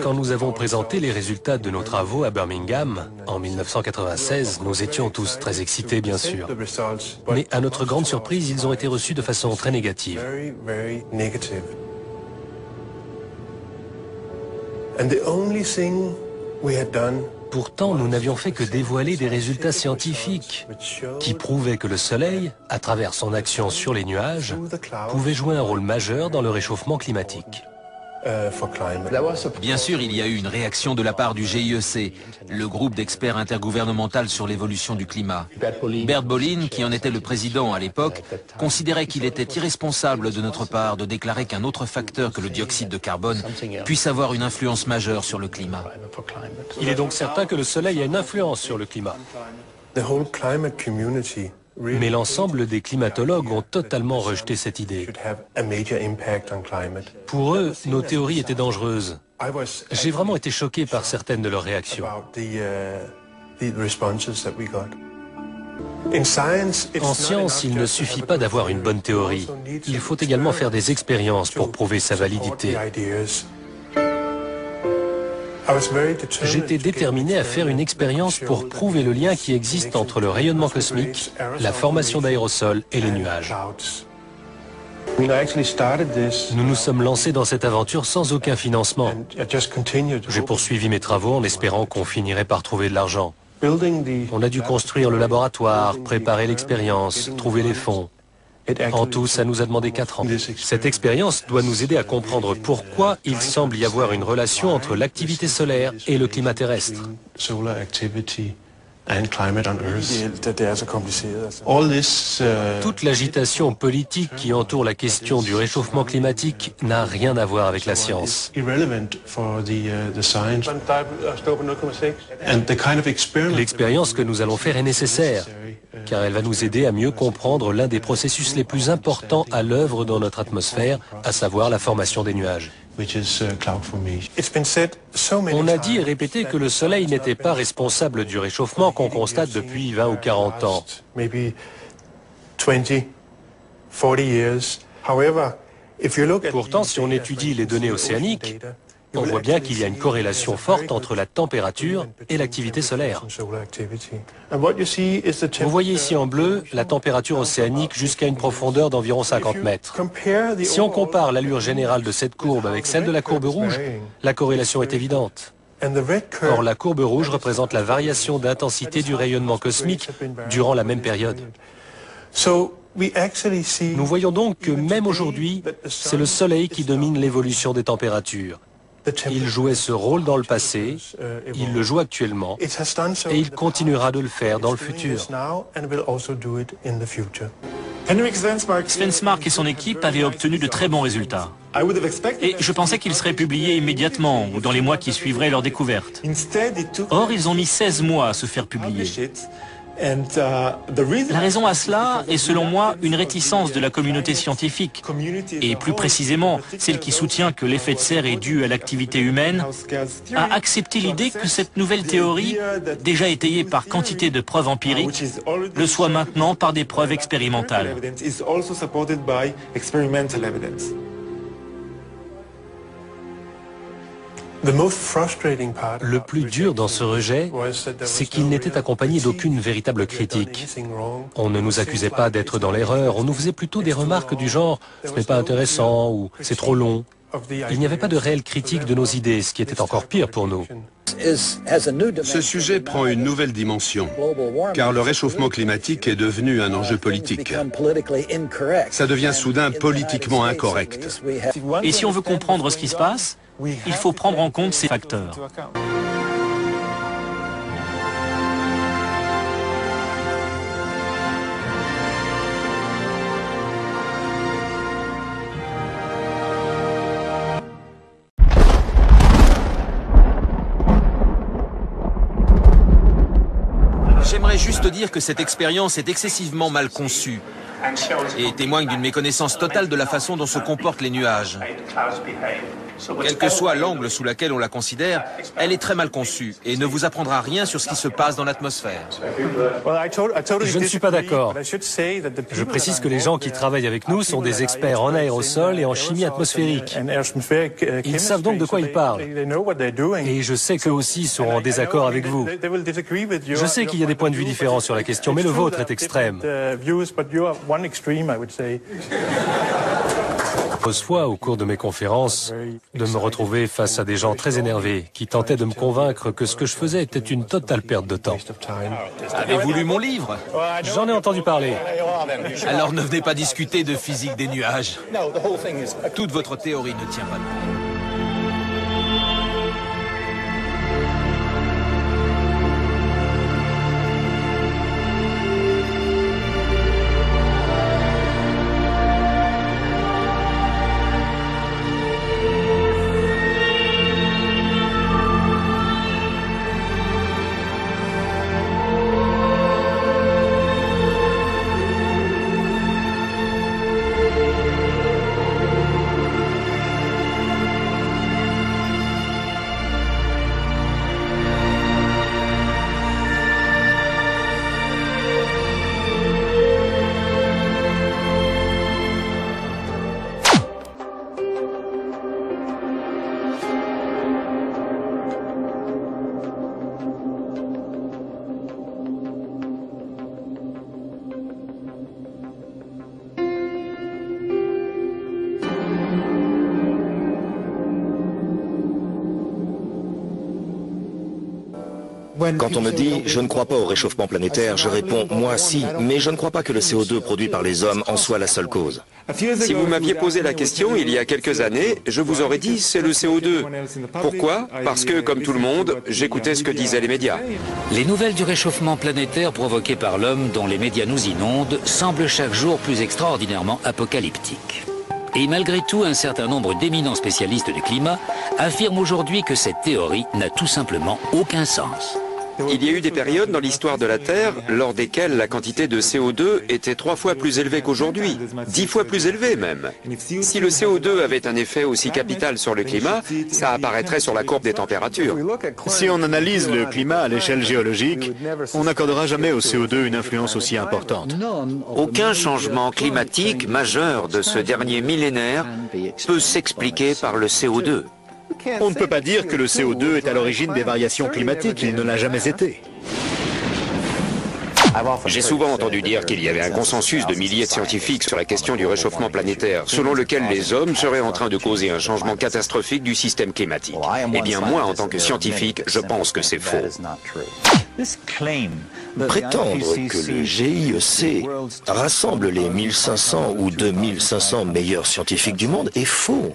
Quand nous avons présenté les résultats de nos travaux à Birmingham, en 1996, nous étions tous très excités, bien sûr. Mais à notre grande surprise, ils ont été reçus de façon très négative. Pourtant, nous n'avions fait que dévoiler des résultats scientifiques qui prouvaient que le Soleil, à travers son action sur les nuages, pouvait jouer un rôle majeur dans le réchauffement climatique.
Bien sûr, il y a eu une réaction de la part du GIEC, le groupe d'experts intergouvernemental sur l'évolution du climat. Bert Bolin, qui en était le président à l'époque, considérait qu'il était irresponsable de notre part de déclarer qu'un autre facteur que le dioxyde de carbone puisse avoir une influence majeure sur le climat.
Il est donc certain que le Soleil a une influence sur le climat. Mais l'ensemble des climatologues ont totalement rejeté cette idée. Pour eux, nos théories étaient dangereuses. J'ai vraiment été choqué par certaines de leurs réactions. En science, il ne suffit pas d'avoir une bonne théorie. Il faut également faire des expériences pour prouver sa validité. J'étais déterminé à faire une expérience pour prouver le lien qui existe entre le rayonnement cosmique, la formation d'aérosols et les nuages. Nous nous sommes lancés dans cette aventure sans aucun financement. J'ai poursuivi mes travaux en espérant qu'on finirait par trouver de l'argent. On a dû construire le laboratoire, préparer l'expérience, trouver les fonds. En tout, ça nous a demandé 4 ans. Cette expérience doit nous aider à comprendre pourquoi il semble y avoir une relation entre l'activité solaire et le climat terrestre. Toute l'agitation politique qui entoure la question du réchauffement climatique n'a rien à voir avec la science. L'expérience que nous allons faire est nécessaire, car elle va nous aider à mieux comprendre l'un des processus les plus importants à l'œuvre dans notre atmosphère, à savoir la formation des nuages. On a dit et répété que le Soleil n'était pas responsable du réchauffement qu'on constate depuis 20 ou 40 ans. Pourtant, si on étudie les données océaniques, on voit bien qu'il y a une corrélation forte entre la température et l'activité solaire. Vous voyez ici en bleu la température océanique jusqu'à une profondeur d'environ 50 mètres. Si on compare l'allure générale de cette courbe avec celle de la courbe rouge, la corrélation est évidente. Or, la courbe rouge représente la variation d'intensité du rayonnement cosmique durant la même période. Nous voyons donc que même aujourd'hui, c'est le Soleil qui domine l'évolution des températures. Il jouait ce rôle dans le passé, il le joue actuellement, et il continuera de le faire dans le futur.
Svensmark et son équipe avaient obtenu de très bons résultats. Et je pensais qu'ils seraient publiés immédiatement ou dans les mois qui suivraient leur découverte. Or, ils ont mis 16 mois à se faire publier. La raison à cela est selon moi une réticence de la communauté scientifique, et plus précisément celle qui soutient que l'effet de serre est dû à l'activité humaine, à accepter l'idée que cette nouvelle théorie, déjà étayée par quantité de preuves empiriques, le soit maintenant par des preuves expérimentales.
Le plus dur dans ce rejet, c'est qu'il n'était accompagné d'aucune véritable critique. On ne nous accusait pas d'être dans l'erreur, on nous faisait plutôt des remarques du genre « ce n'est pas intéressant » ou « c'est trop long ». Il n'y avait pas de réelle critique de nos idées, ce qui était encore pire pour nous.
Ce sujet prend une nouvelle dimension, car le réchauffement climatique est devenu un enjeu politique. Ça devient soudain politiquement incorrect.
Et si on veut comprendre ce qui se passe, il faut prendre en compte ces facteurs.
J'aimerais juste dire que cette expérience est excessivement mal conçue et témoigne d'une méconnaissance totale de la façon dont se comportent les nuages. Quel que soit l'angle sous lequel on la considère, elle est très mal conçue et ne vous apprendra rien sur ce qui se passe dans l'atmosphère.
Je ne suis pas d'accord. Je précise que les gens qui travaillent avec nous sont des experts en aérosols et en chimie atmosphérique. Ils savent donc de quoi ils parlent. Et je sais qu'eux aussi seront en désaccord avec vous. Je sais qu'il y a des points de vue différents sur la question, mais le vôtre est extrême. Fois, au cours de mes conférences, de me retrouver face à des gens très énervés qui tentaient de me convaincre que ce que je faisais était une totale perte de temps.
Avez-vous lu mon livre?
J'en ai entendu parler.
Alors ne venez pas discuter de physique des nuages. Toute votre théorie ne tient pas debout.
Quand on me dit « je ne crois pas au réchauffement planétaire », je réponds « moi si, mais je ne crois pas que le CO2 produit par les hommes en soit la seule cause ».
Si vous m'aviez posé la question il y a quelques années, je vous aurais dit c'est le CO2. Pourquoi? Parce que, comme tout le monde, j'écoutais ce que disaient les médias.
Les nouvelles du réchauffement planétaire provoquées par l'homme dont les médias nous inondent semblent chaque jour plus extraordinairement apocalyptiques. Et malgré tout, un certain nombre d'éminents spécialistes du climat affirment aujourd'hui que cette théorie n'a tout simplement aucun sens.
Il y a eu des périodes dans l'histoire de la Terre lors desquelles la quantité de CO2 était 3 fois plus élevée qu'aujourd'hui, 10 fois plus élevée même. Si le CO2 avait un effet aussi capital sur le climat, ça apparaîtrait sur la courbe des températures.
Si on analyse le climat à l'échelle géologique, on n'accordera jamais au CO2 une influence aussi importante.
Aucun changement climatique majeur de ce dernier millénaire peut s'expliquer par le CO2.
On ne peut pas dire que le CO2 est à l'origine des variations climatiques, il ne l'a jamais été.
J'ai souvent entendu dire qu'il y avait un consensus de milliers de scientifiques sur la question du réchauffement planétaire, selon lequel les hommes seraient en train de causer un changement catastrophique du système climatique. Eh bien moi, en tant que scientifique, je pense que c'est faux.
Prétendre que le GIEC rassemble les 1500 ou 2500 meilleurs scientifiques du monde est faux.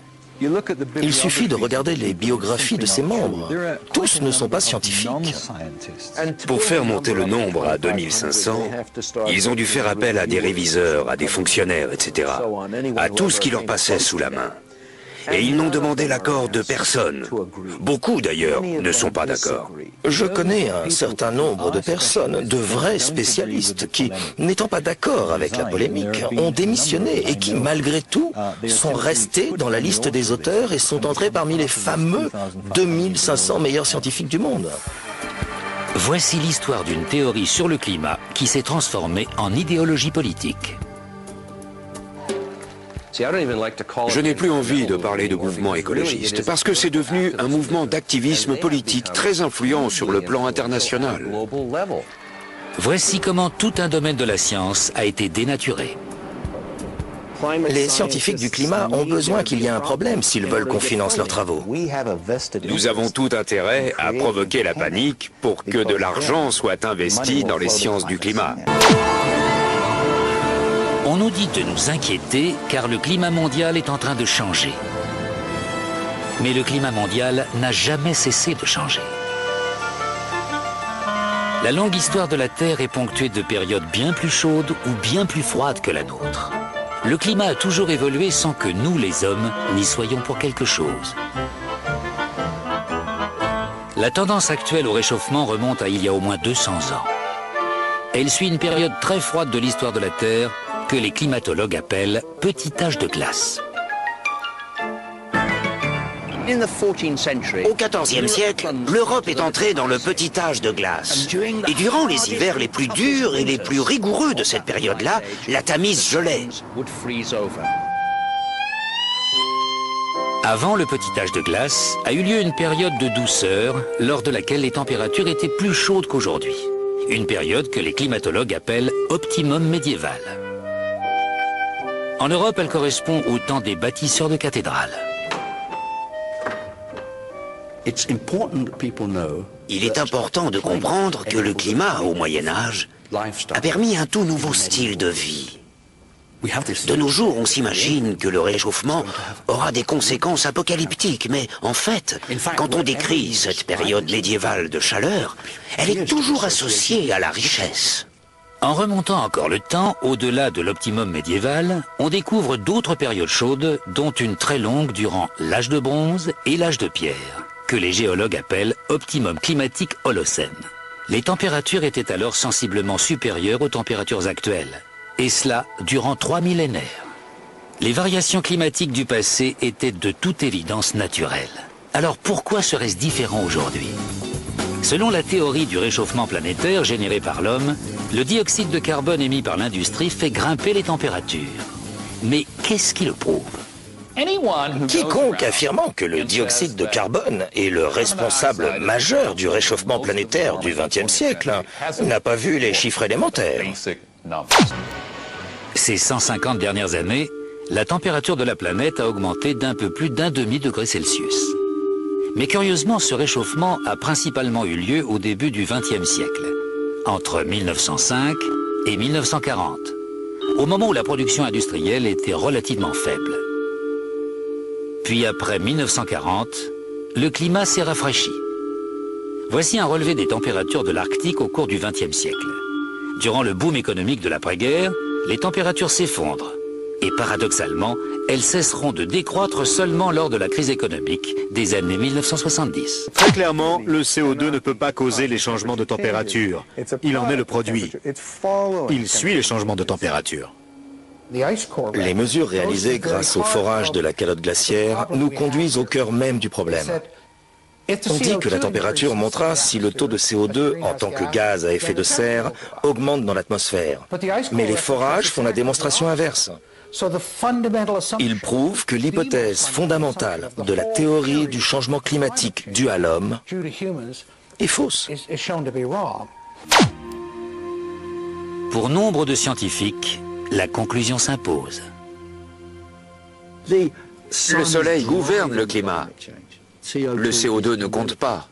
Il suffit de regarder les biographies de ses membres. Tous ne sont pas scientifiques.
Pour faire monter le nombre à 2500, ils ont dû faire appel à des réviseurs, à des fonctionnaires, etc., à tout ce qui leur passait sous la main. Et ils n'ont demandé l'accord de personne. Beaucoup, d'ailleurs, ne sont pas d'accord.
Je connais un certain nombre de personnes, de vrais spécialistes, qui, n'étant pas d'accord avec la polémique, ont démissionné et qui, malgré tout, sont restés dans la liste des auteurs et sont entrés parmi les fameux 2500 meilleurs scientifiques du monde.
Voici l'histoire d'une théorie sur le climat qui s'est transformée en idéologie politique.
Je n'ai plus envie de parler de mouvement écologiste parce que c'est devenu un mouvement d'activisme politique très influent sur le plan international.
Voici comment tout un domaine de la science a été dénaturé.
Les scientifiques du climat ont besoin qu'il y ait un problème s'ils veulent qu'on finance leurs travaux.
Nous avons tout intérêt à provoquer la panique pour que de l'argent soit investi dans les sciences du climat.
On nous dit de nous inquiéter car le climat mondial est en train de changer. Mais le climat mondial n'a jamais cessé de changer. La longue histoire de la Terre est ponctuée de périodes bien plus chaudes ou bien plus froides que la nôtre. Le climat a toujours évolué sans que nous, les hommes, n'y soyons pour quelque chose. La tendance actuelle au réchauffement remonte à il y a au moins 200 ans. Elle suit une période très froide de l'histoire de la Terre que les climatologues appellent petit âge de glace.
Au XIVe siècle, l'Europe est entrée dans le petit âge de glace. Et durant les hivers les plus durs et les plus rigoureux de cette période-là, la Tamise gelait.
Avant le petit âge de glace, a eu lieu une période de douceur lors de laquelle les températures étaient plus chaudes qu'aujourd'hui. Une période que les climatologues appellent optimum médiéval. En Europe, elle correspond au temps des bâtisseurs de cathédrales.
Il est important de comprendre que le climat au Moyen-Âge a permis un tout nouveau style de vie. De nos jours, on s'imagine que le réchauffement aura des conséquences apocalyptiques, mais en fait, quand on décrit cette période médiévale de chaleur, elle est toujours associée à la richesse.
En remontant encore le temps, au-delà de l'optimum médiéval, on découvre d'autres périodes chaudes, dont une très longue durant l'âge de bronze et l'âge de pierre, que les géologues appellent optimum climatique holocène. Les températures étaient alors sensiblement supérieures aux températures actuelles, et cela durant 3 millénaires. Les variations climatiques du passé étaient de toute évidence naturelles. Alors pourquoi serait-ce différent aujourd'hui ? Selon la théorie du réchauffement planétaire généré par l'homme, le dioxyde de carbone émis par l'industrie fait grimper les températures. Mais qu'est-ce qui le prouve ?
Quiconque affirmant que le dioxyde de carbone est le responsable majeur du réchauffement planétaire du XXe siècle n'a pas vu les chiffres élémentaires.
Ces 150 dernières années, la température de la planète a augmenté d'un peu plus d'1,5 degré Celsius. Mais curieusement, ce réchauffement a principalement eu lieu au début du XXe siècle, entre 1905 et 1940, au moment où la production industrielle était relativement faible. Puis après 1940, le climat s'est rafraîchi. Voici un relevé des températures de l'Arctique au cours du XXe siècle. Durant le boom économique de l'après-guerre, les températures s'effondrent. Et paradoxalement, elles cesseront de décroître seulement lors de la crise économique des années 1970.
Très clairement, le CO2 ne peut pas causer les changements de température. Il en est le produit. Il suit les changements de température.
Les mesures réalisées grâce au forage de la calotte glaciaire nous conduisent au cœur même du problème. On dit que la température montera si le taux de CO2 en tant que gaz à effet de serre augmente dans l'atmosphère. Mais les forages font la démonstration inverse. Ils prouvent que l'hypothèse fondamentale de la théorie du changement climatique due à l'homme est fausse.
Pour nombre de scientifiques, la conclusion s'impose.
Le soleil gouverne le climat. Le CO2 ne compte pas.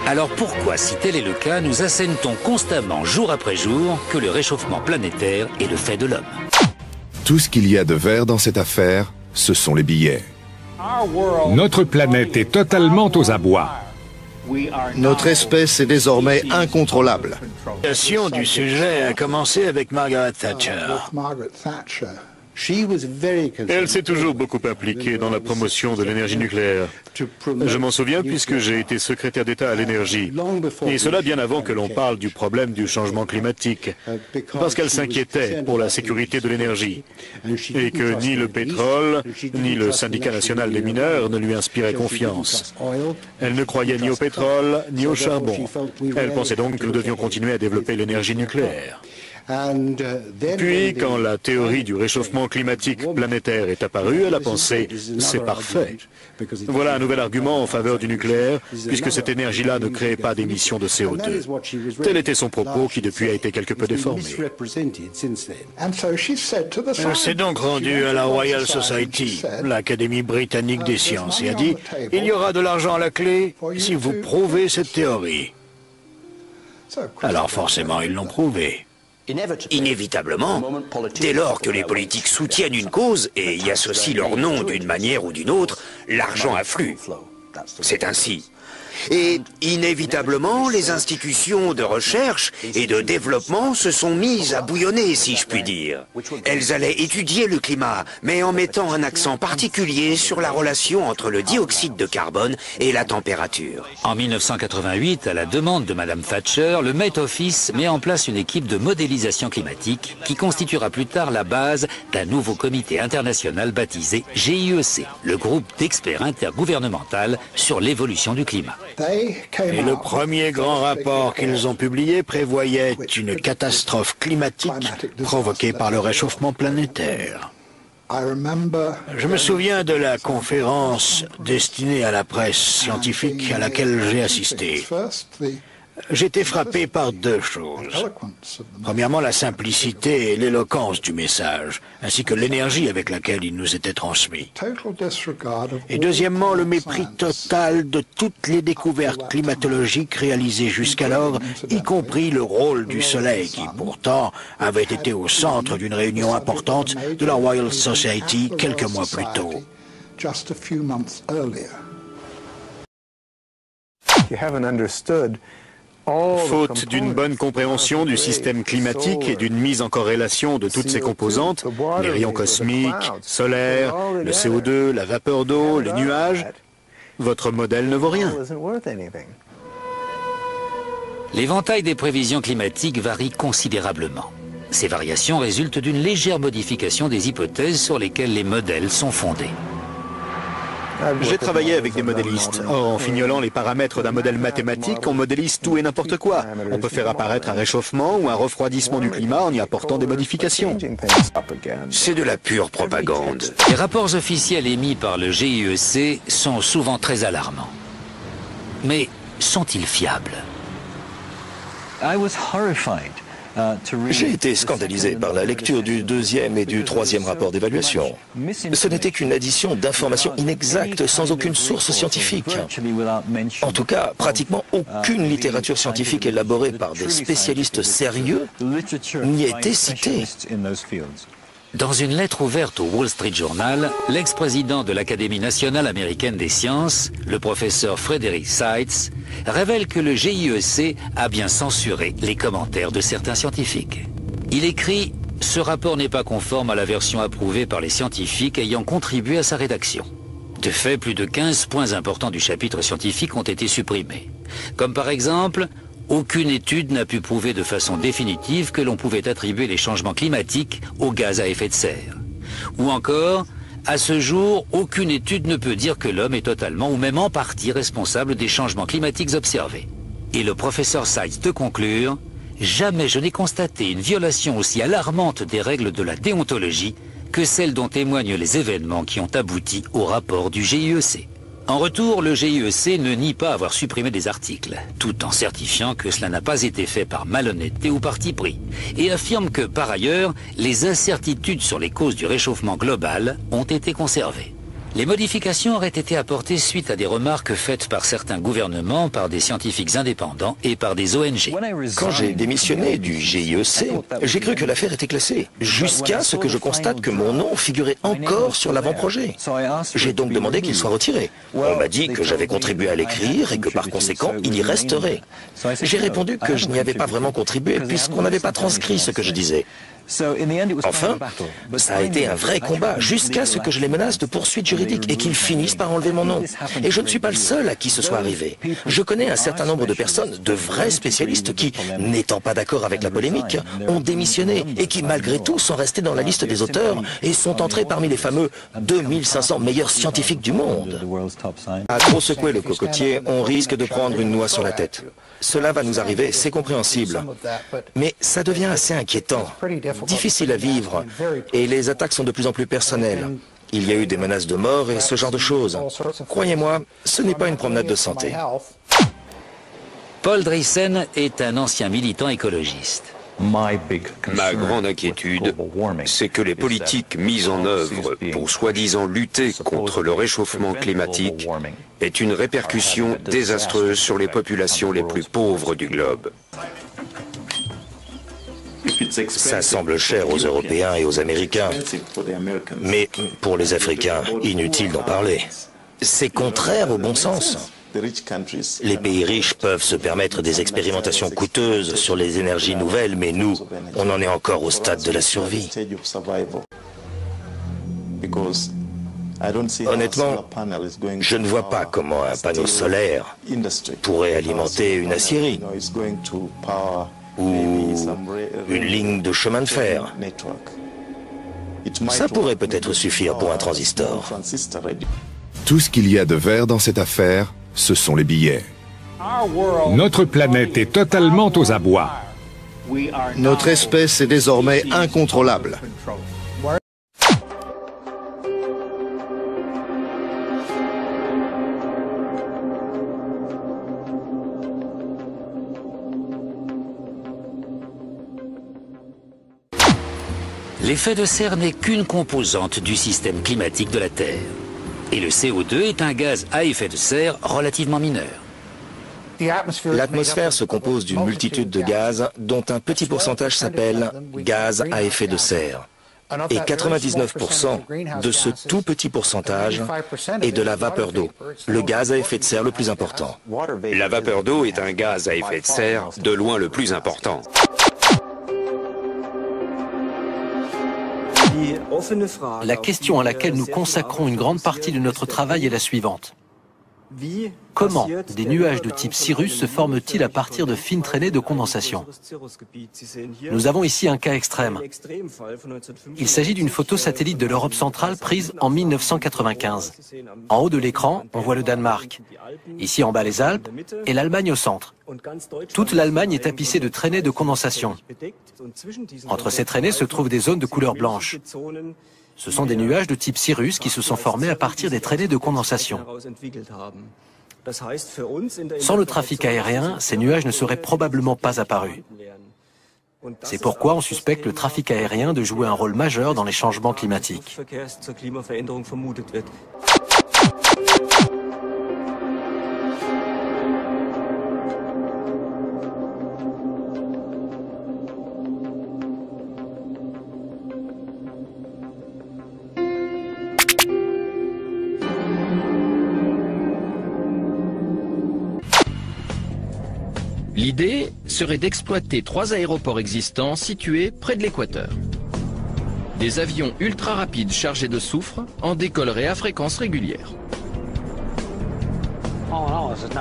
Alors pourquoi, si tel est le cas, nous assène-t-on constamment, jour après jour, que le réchauffement planétaire est le fait de l'homme?
Tout ce qu'il y a de vert dans cette affaire, ce sont les billets.
Notre planète est totalement aux abois.
Notre espèce est désormais incontrôlable.
La discussion du sujet a commencé avec Margaret Thatcher.
Elle s'est toujours beaucoup impliquée dans la promotion de l'énergie nucléaire. Je m'en souviens puisque j'ai été secrétaire d'État à l'énergie. Et cela bien avant que l'on parle du problème du changement climatique. Parce qu'elle s'inquiétait pour la sécurité de l'énergie. Et que ni le pétrole, ni le syndicat national des mineurs ne lui inspiraient confiance. Elle ne croyait ni au pétrole, ni au charbon. Elle pensait donc que nous devions continuer à développer l'énergie nucléaire. Puis, quand la théorie du réchauffement climatique planétaire est apparue, elle a pensé « c'est parfait ». Voilà un nouvel argument en faveur du nucléaire, puisque cette énergie-là ne créait pas d'émissions de CO2. Tel était son propos qui depuis a été quelque peu déformé.
Elle s'est donc rendue à la Royal Society, l'Académie britannique des sciences, et a dit « il y aura de l'argent à la clé si vous prouvez cette théorie ». Alors forcément, ils l'ont prouvé.
Inévitablement, dès lors que les politiques soutiennent une cause et y associent leur nom d'une manière ou d'une autre, l'argent afflue. C'est ainsi. Et inévitablement, les institutions de recherche et de développement se sont mises à bouillonner, si je puis dire. Elles allaient étudier le climat, mais en mettant un accent particulier sur la relation entre le dioxyde de carbone et la température.
En 1988, à la demande de Madame Thatcher, le Met Office met en place une équipe de modélisation climatique qui constituera plus tard la base d'un nouveau comité international baptisé GIEC, le groupe d'experts intergouvernemental sur l'évolution du climat.
Et le premier grand rapport qu'ils ont publié prévoyait une catastrophe climatique provoquée par le réchauffement planétaire. Je me souviens de la conférence destinée à la presse scientifique à laquelle j'ai assisté. J'étais frappé par deux choses. Premièrement, la simplicité et l'éloquence du message, ainsi que l'énergie avec laquelle il nous était transmis. Et deuxièmement, le mépris total de toutes les découvertes climatologiques réalisées jusqu'alors, y compris le rôle du Soleil, qui pourtant avait été au centre d'une réunion importante de la Royal Society quelques mois plus tôt.
Faute d'une bonne compréhension du système climatique et d'une mise en corrélation de toutes ses composantes, les rayons cosmiques, solaires, le CO2, la vapeur d'eau, les nuages, votre modèle ne vaut rien.
L'éventail des prévisions climatiques varie considérablement. Ces variations résultent d'une légère modification des hypothèses sur lesquelles les modèles sont fondés.
J'ai travaillé avec des modélistes. Or, en fignolant les paramètres d'un modèle mathématique, on modélise tout et n'importe quoi. On peut faire apparaître un réchauffement ou un refroidissement du climat en y apportant des modifications.
C'est de la pure propagande.
Les rapports officiels émis par le GIEC sont souvent très alarmants. Mais sont-ils fiables?
J'ai été scandalisé par la lecture du deuxième et du troisième rapport d'évaluation. Ce n'était qu'une addition d'informations inexactes sans aucune source scientifique. En tout cas, pratiquement aucune littérature scientifique élaborée par des spécialistes sérieux n'y était citée.
Dans une lettre ouverte au Wall Street Journal, l'ex-président de l'Académie nationale américaine des sciences, le professeur Frederick Seitz, révèle que le GIEC a bien censuré les commentaires de certains scientifiques. Il écrit « Ce rapport n'est pas conforme à la version approuvée par les scientifiques ayant contribué à sa rédaction ». De fait, plus de 15 points importants du chapitre scientifique ont été supprimés. Comme par exemple, aucune étude n'a pu prouver de façon définitive que l'on pouvait attribuer les changements climatiques aux gaz à effet de serre. Ou encore, à ce jour, aucune étude ne peut dire que l'homme est totalement ou même en partie responsable des changements climatiques observés. Et le professeur Seitz de conclure, jamais je n'ai constaté une violation aussi alarmante des règles de la déontologie que celle dont témoignent les événements qui ont abouti au rapport du GIEC. En retour, le GIEC ne nie pas avoir supprimé des articles, tout en certifiant que cela n'a pas été fait par malhonnêteté ou parti pris, et affirme que, par ailleurs, les incertitudes sur les causes du réchauffement global ont été conservées. Les modifications auraient été apportées suite à des remarques faites par certains gouvernements, par des scientifiques indépendants et par des ONG.
Quand j'ai démissionné du GIEC, j'ai cru que l'affaire était classée, jusqu'à ce que je constate que mon nom figurait encore sur l'avant-projet. J'ai donc demandé qu'il soit retiré. On m'a dit que j'avais contribué à l'écrire et que par conséquent, il y resterait. J'ai répondu que je n'y avais pas vraiment contribué puisqu'on n'avait pas transcrit ce que je disais. Enfin, ça a été un vrai combat, jusqu'à ce que je les menace de poursuites juridiques et qu'ils finissent par enlever mon nom. Et je ne suis pas le seul à qui ce soit arrivé. Je connais un certain nombre de personnes, de vrais spécialistes qui, n'étant pas d'accord avec la polémique, ont démissionné et qui, malgré tout, sont restés dans la liste des auteurs et sont entrés parmi les fameux 2500 meilleurs scientifiques du monde. À trop secouer le cocotier, on risque de prendre une noix sur la tête. Cela va nous arriver, c'est compréhensible. Mais ça devient assez inquiétant, difficile à vivre, et les attaques sont de plus en plus personnelles. Il y a eu des menaces de mort et ce genre de choses. Croyez-moi, ce n'est pas une promenade de santé.
Paul Driessen est un ancien militant écologiste.
Ma grande inquiétude, c'est que les politiques mises en œuvre pour soi-disant lutter contre le réchauffement climatique aient une répercussion désastreuse sur les populations les plus pauvres du globe.
Ça semble cher aux Européens et aux Américains, mais pour les Africains, inutile d'en parler. C'est contraire au bon sens. Les pays riches peuvent se permettre des expérimentations coûteuses sur les énergies nouvelles, mais nous, on en est encore au stade de la survie. Honnêtement, je ne vois pas comment un panneau solaire pourrait alimenter une aciérie ou une ligne de chemin de fer. Ça pourrait peut-être suffire pour un transistor.
Tout ce qu'il y a de vert dans cette affaire, ce sont les billets.
Notre planète est totalement aux abois.
Notre espèce est désormais incontrôlable.
L'effet de serre n'est qu'une composante du système climatique de la Terre. Et le CO2 est un gaz à effet de serre relativement mineur.
L'atmosphère se compose d'une multitude de gaz dont un petit pourcentage s'appelle gaz à effet de serre. Et 99% de ce tout petit pourcentage est de la vapeur d'eau, le gaz à effet de serre le plus important.
La vapeur d'eau est un gaz à effet de serre de loin le plus important.
La question à laquelle nous consacrons une grande partie de notre travail est la suivante. Comment des nuages de type cirrus se forment-ils à partir de fines traînées de condensation? Nous avons ici un cas extrême. Il s'agit d'une photo satellite de l'Europe centrale prise en 1995. En haut de l'écran, on voit le Danemark. Ici en bas les Alpes et l'Allemagne au centre. Toute l'Allemagne est tapissée de traînées de condensation. Entre ces traînées se trouvent des zones de couleur blanche. Ce sont des nuages de type cirrus qui se sont formés à partir des traînées de condensation. Sans le trafic aérien, ces nuages ne seraient probablement pas apparus. C'est pourquoi on suspecte le trafic aérien de jouer un rôle majeur dans les changements climatiques.
L'idée serait d'exploiter 3 aéroports existants situés près de l'équateur. Des avions ultra rapides chargés de soufre en décolleraient à fréquence régulière.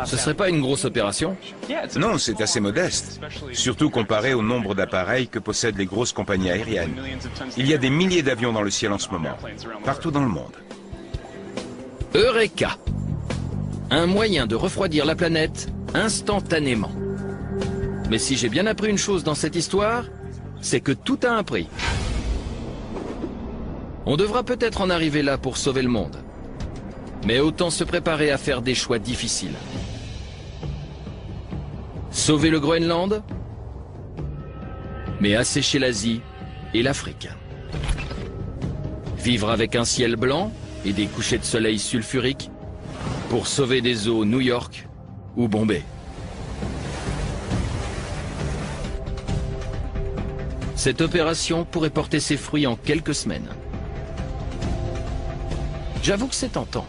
Ce serait pas une grosse opération?
Non, c'est assez modeste, surtout comparé au nombre d'appareils que possèdent les grosses compagnies aériennes. Il y a des milliers d'avions dans le ciel en ce moment, partout dans le monde.
Eureka! Un moyen de refroidir la planète instantanément. Mais si j'ai bien appris une chose dans cette histoire, c'est que tout a un prix. On devra peut-être en arriver là pour sauver le monde. Mais autant se préparer à faire des choix difficiles. Sauver le Groenland, mais assécher l'Asie et l'Afrique. Vivre avec un ciel blanc et des couchers de soleil sulfuriques pour sauver des eaux New York ou Bombay. Cette opération pourrait porter ses fruits en quelques semaines. J'avoue que c'est tentant.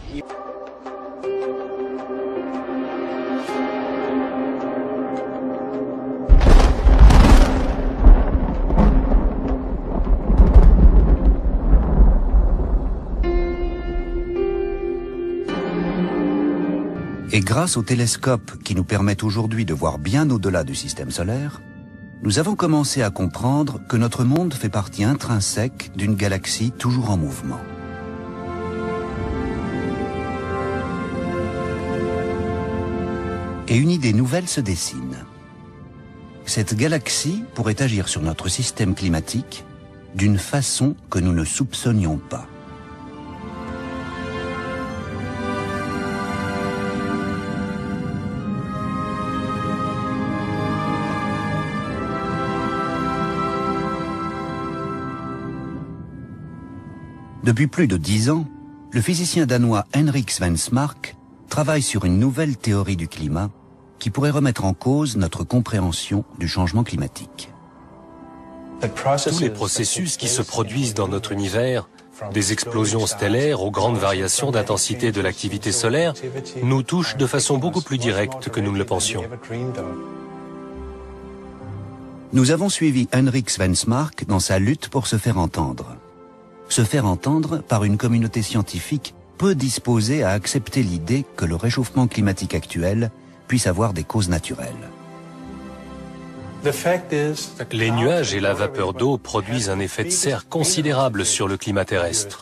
Et grâce aux télescopes qui nous permettent aujourd'hui de voir bien au-delà du système solaire, nous avons commencé à comprendre que notre monde fait partie intrinsèque d'une galaxie toujours en mouvement. Et une idée nouvelle se dessine. Cette galaxie pourrait agir sur notre système climatique d'une façon que nous ne soupçonnions pas. Depuis plus de 10 ans, le physicien danois Henrik Svensmark travaille sur une nouvelle théorie du climat qui pourrait remettre en cause notre compréhension du changement climatique.
Tous les processus qui se produisent dans notre univers, des explosions stellaires aux grandes variations d'intensité de l'activité solaire, nous touchent de façon beaucoup plus directe que nous ne le pensions.
Nous avons suivi Henrik Svensmark dans sa lutte pour se faire entendre. Se faire entendre par une communauté scientifique peu disposée à accepter l'idée que le réchauffement climatique actuel puisse avoir des causes naturelles.
Les nuages et la vapeur d'eau produisent un effet de serre considérable sur le climat terrestre.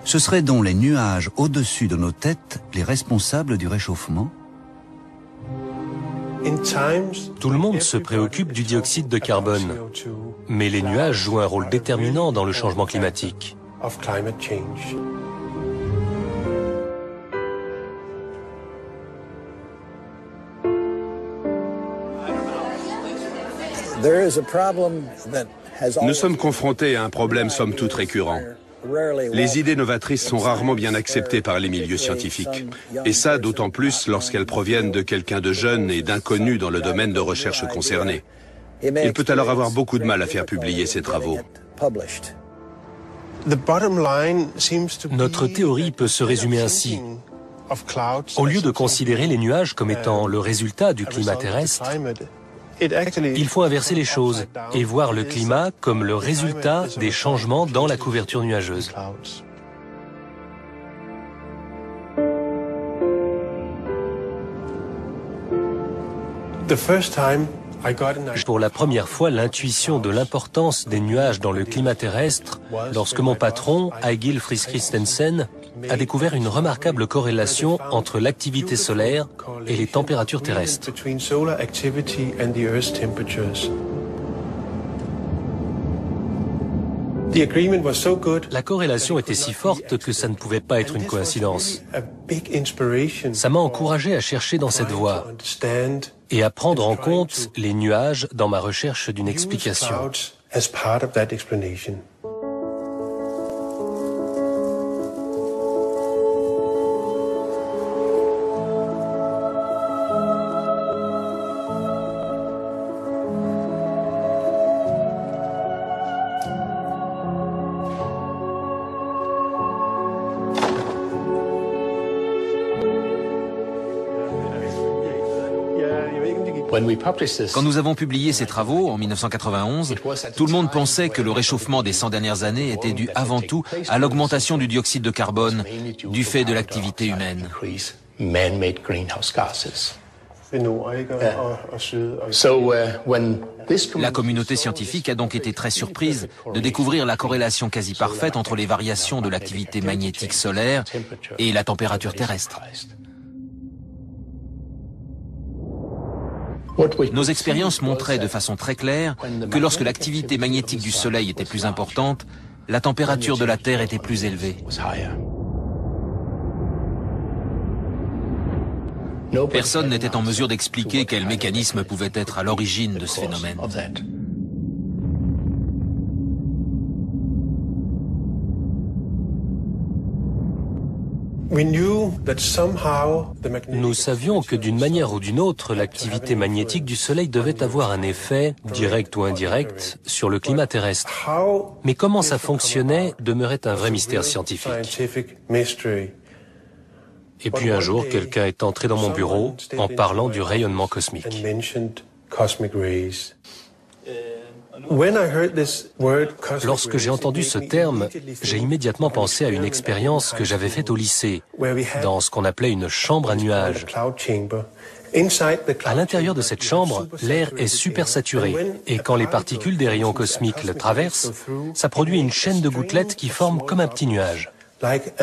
Ce seraient donc les nuages au-dessus de nos têtes les responsables du réchauffement?
Tout le monde se préoccupe du dioxyde de carbone, mais les nuages jouent un rôle déterminant dans le changement climatique.
Nous sommes confrontés à un problème somme toute récurrent. Les idées novatrices sont rarement bien acceptées par les milieux scientifiques. Et ça, d'autant plus lorsqu'elles proviennent de quelqu'un de jeune et d'inconnu dans le domaine de recherche concerné. Il peut alors avoir beaucoup de mal à faire publier ses travaux.
Notre théorie peut se résumer ainsi. Au lieu de considérer les nuages comme étant le résultat du climat terrestre, il faut inverser les choses et voir le climat comme le résultat des changements dans la couverture nuageuse. Pour la première fois, l'intuition de l'importance des nuages dans le climat terrestre lorsque mon patron, Egil Friis Christensen, a découvert une remarquable corrélation entre l'activité solaire et les températures terrestres. La corrélation était si forte que ça ne pouvait pas être une coïncidence. Ça m'a encouragé à chercher dans cette voie et à prendre en compte les nuages dans ma recherche d'une explication.
Quand nous avons publié ces travaux en 1991, tout le monde pensait que le réchauffement des 100 dernières années était dû avant tout à l'augmentation du dioxyde de carbone du fait de l'activité humaine. La communauté scientifique a donc été très surprise de découvrir la corrélation quasi parfaite entre les variations de l'activité magnétique solaire et la température terrestre. Nos expériences montraient de façon très claire que lorsque l'activité magnétique du Soleil était plus importante, la température de la Terre était plus élevée. Personne n'était en mesure d'expliquer quel mécanisme pouvait être à l'origine de ce phénomène.
Nous savions que d'une manière ou d'une autre, l'activité magnétique du Soleil devait avoir un effet, direct ou indirect, sur le climat terrestre. Mais comment ça fonctionnait demeurait un vrai mystère scientifique. Et puis un jour, quelqu'un est entré dans mon bureau en parlant du rayonnement cosmique. Lorsque j'ai entendu ce terme, j'ai immédiatement pensé à une expérience que j'avais faite au lycée, dans ce qu'on appelait une chambre à nuages. À l'intérieur de cette chambre, l'air est super saturé, et quand les particules des rayons cosmiques le traversent, ça produit une chaîne de gouttelettes qui forment comme un petit nuage. Avec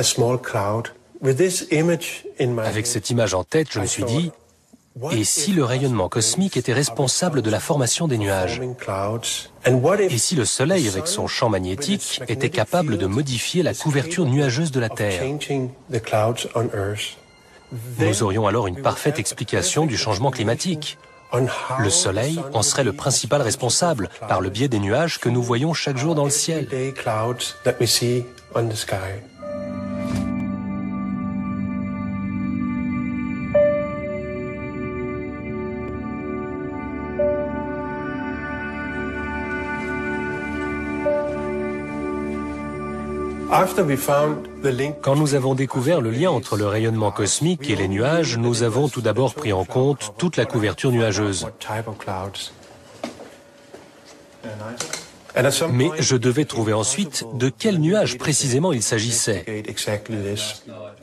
cette image en tête, je me suis dit, et si le rayonnement cosmique était responsable de la formation des nuages? Et si le Soleil, avec son champ magnétique, était capable de modifier la couverture nuageuse de la Terre? Nous aurions alors une parfaite explication du changement climatique. Le Soleil en serait le principal responsable, par le biais des nuages que nous voyons chaque jour dans le ciel. Quand nous avons découvert le lien entre le rayonnement cosmique et les nuages, nous avons tout d'abord pris en compte toute la couverture nuageuse. Mais je devais trouver ensuite de quel nuage précisément il s'agissait.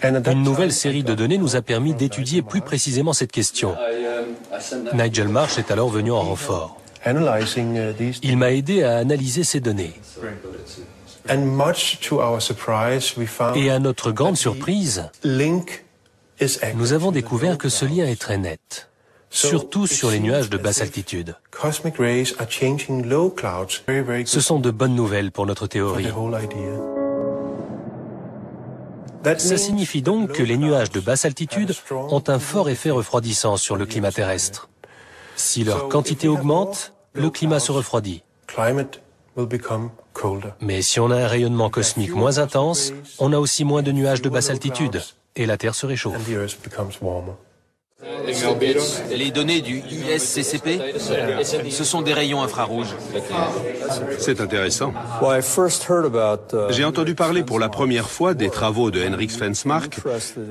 Une nouvelle série de données nous a permis d'étudier plus précisément cette question. Nigel Marsh est alors venu en renfort. Il m'a aidé à analyser ces données. Et à notre grande surprise, nous avons découvert que ce lien est très net, surtout sur les nuages de basse altitude. Ce sont de bonnes nouvelles pour notre théorie. Ça signifie donc que les nuages de basse altitude ont un fort effet refroidissant sur le climat terrestre. Si leur quantité augmente, le climat se refroidit. Mais si on a un rayonnement cosmique moins intense, on a aussi moins de nuages de basse altitude, et la Terre se réchauffe.
Les données du ISCCP, ce sont des rayons infrarouges.
C'est intéressant. J'ai entendu parler pour la première fois des travaux de Henrik Svensmark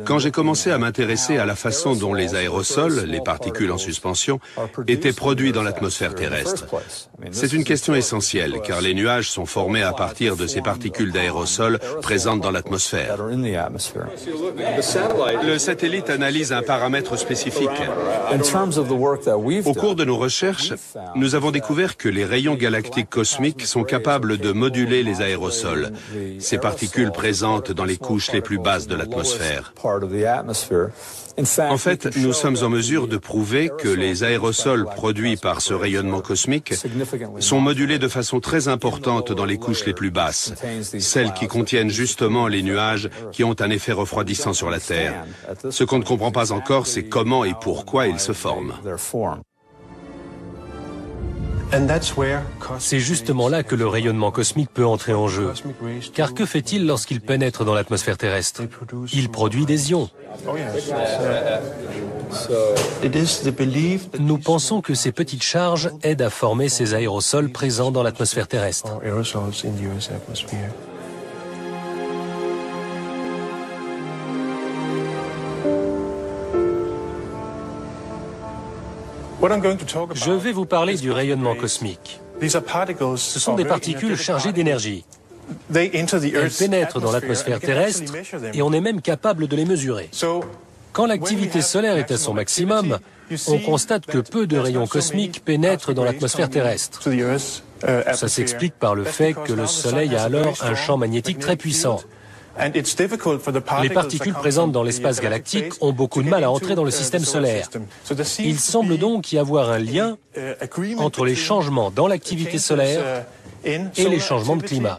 quand j'ai commencé à m'intéresser à la façon dont les aérosols, les particules en suspension, étaient produits dans l'atmosphère terrestre. C'est une question essentielle car les nuages sont formés à partir de ces particules d'aérosols présentes dans l'atmosphère. Le satellite analyse un paramètre spécifique scientifiques. Au cours de nos recherches, nous avons découvert que les rayons galactiques cosmiques sont capables de moduler les aérosols, ces particules présentes dans les couches les plus basses de l'atmosphère. En fait, nous sommes en mesure de prouver que les aérosols produits par ce rayonnement cosmique sont modulés de façon très importante dans les couches les plus basses, celles qui contiennent justement les nuages qui ont un effet refroidissant sur la Terre. Ce qu'on ne comprend pas encore, c'est comment et pourquoi ils se forment.
C'est justement là que le rayonnement cosmique peut entrer en jeu. Car que fait-il lorsqu'il pénètre dans l'atmosphère terrestre? Il produit des ions. Nous pensons que ces petites charges aident à former ces aérosols présents dans l'atmosphère terrestre. Je vais vous parler du rayonnement cosmique. Ce sont des particules chargées d'énergie. Elles pénètrent dans l'atmosphère terrestre et on est même capable de les mesurer. Quand l'activité solaire est à son maximum, on constate que peu de rayons cosmiques pénètrent dans l'atmosphère terrestre. Ça s'explique par le fait que le Soleil a alors un champ magnétique très puissant. Les particules présentes dans l'espace galactique ont beaucoup de mal à entrer dans le système solaire. Il semble donc y avoir un lien entre les changements dans l'activité solaire et les changements de climat.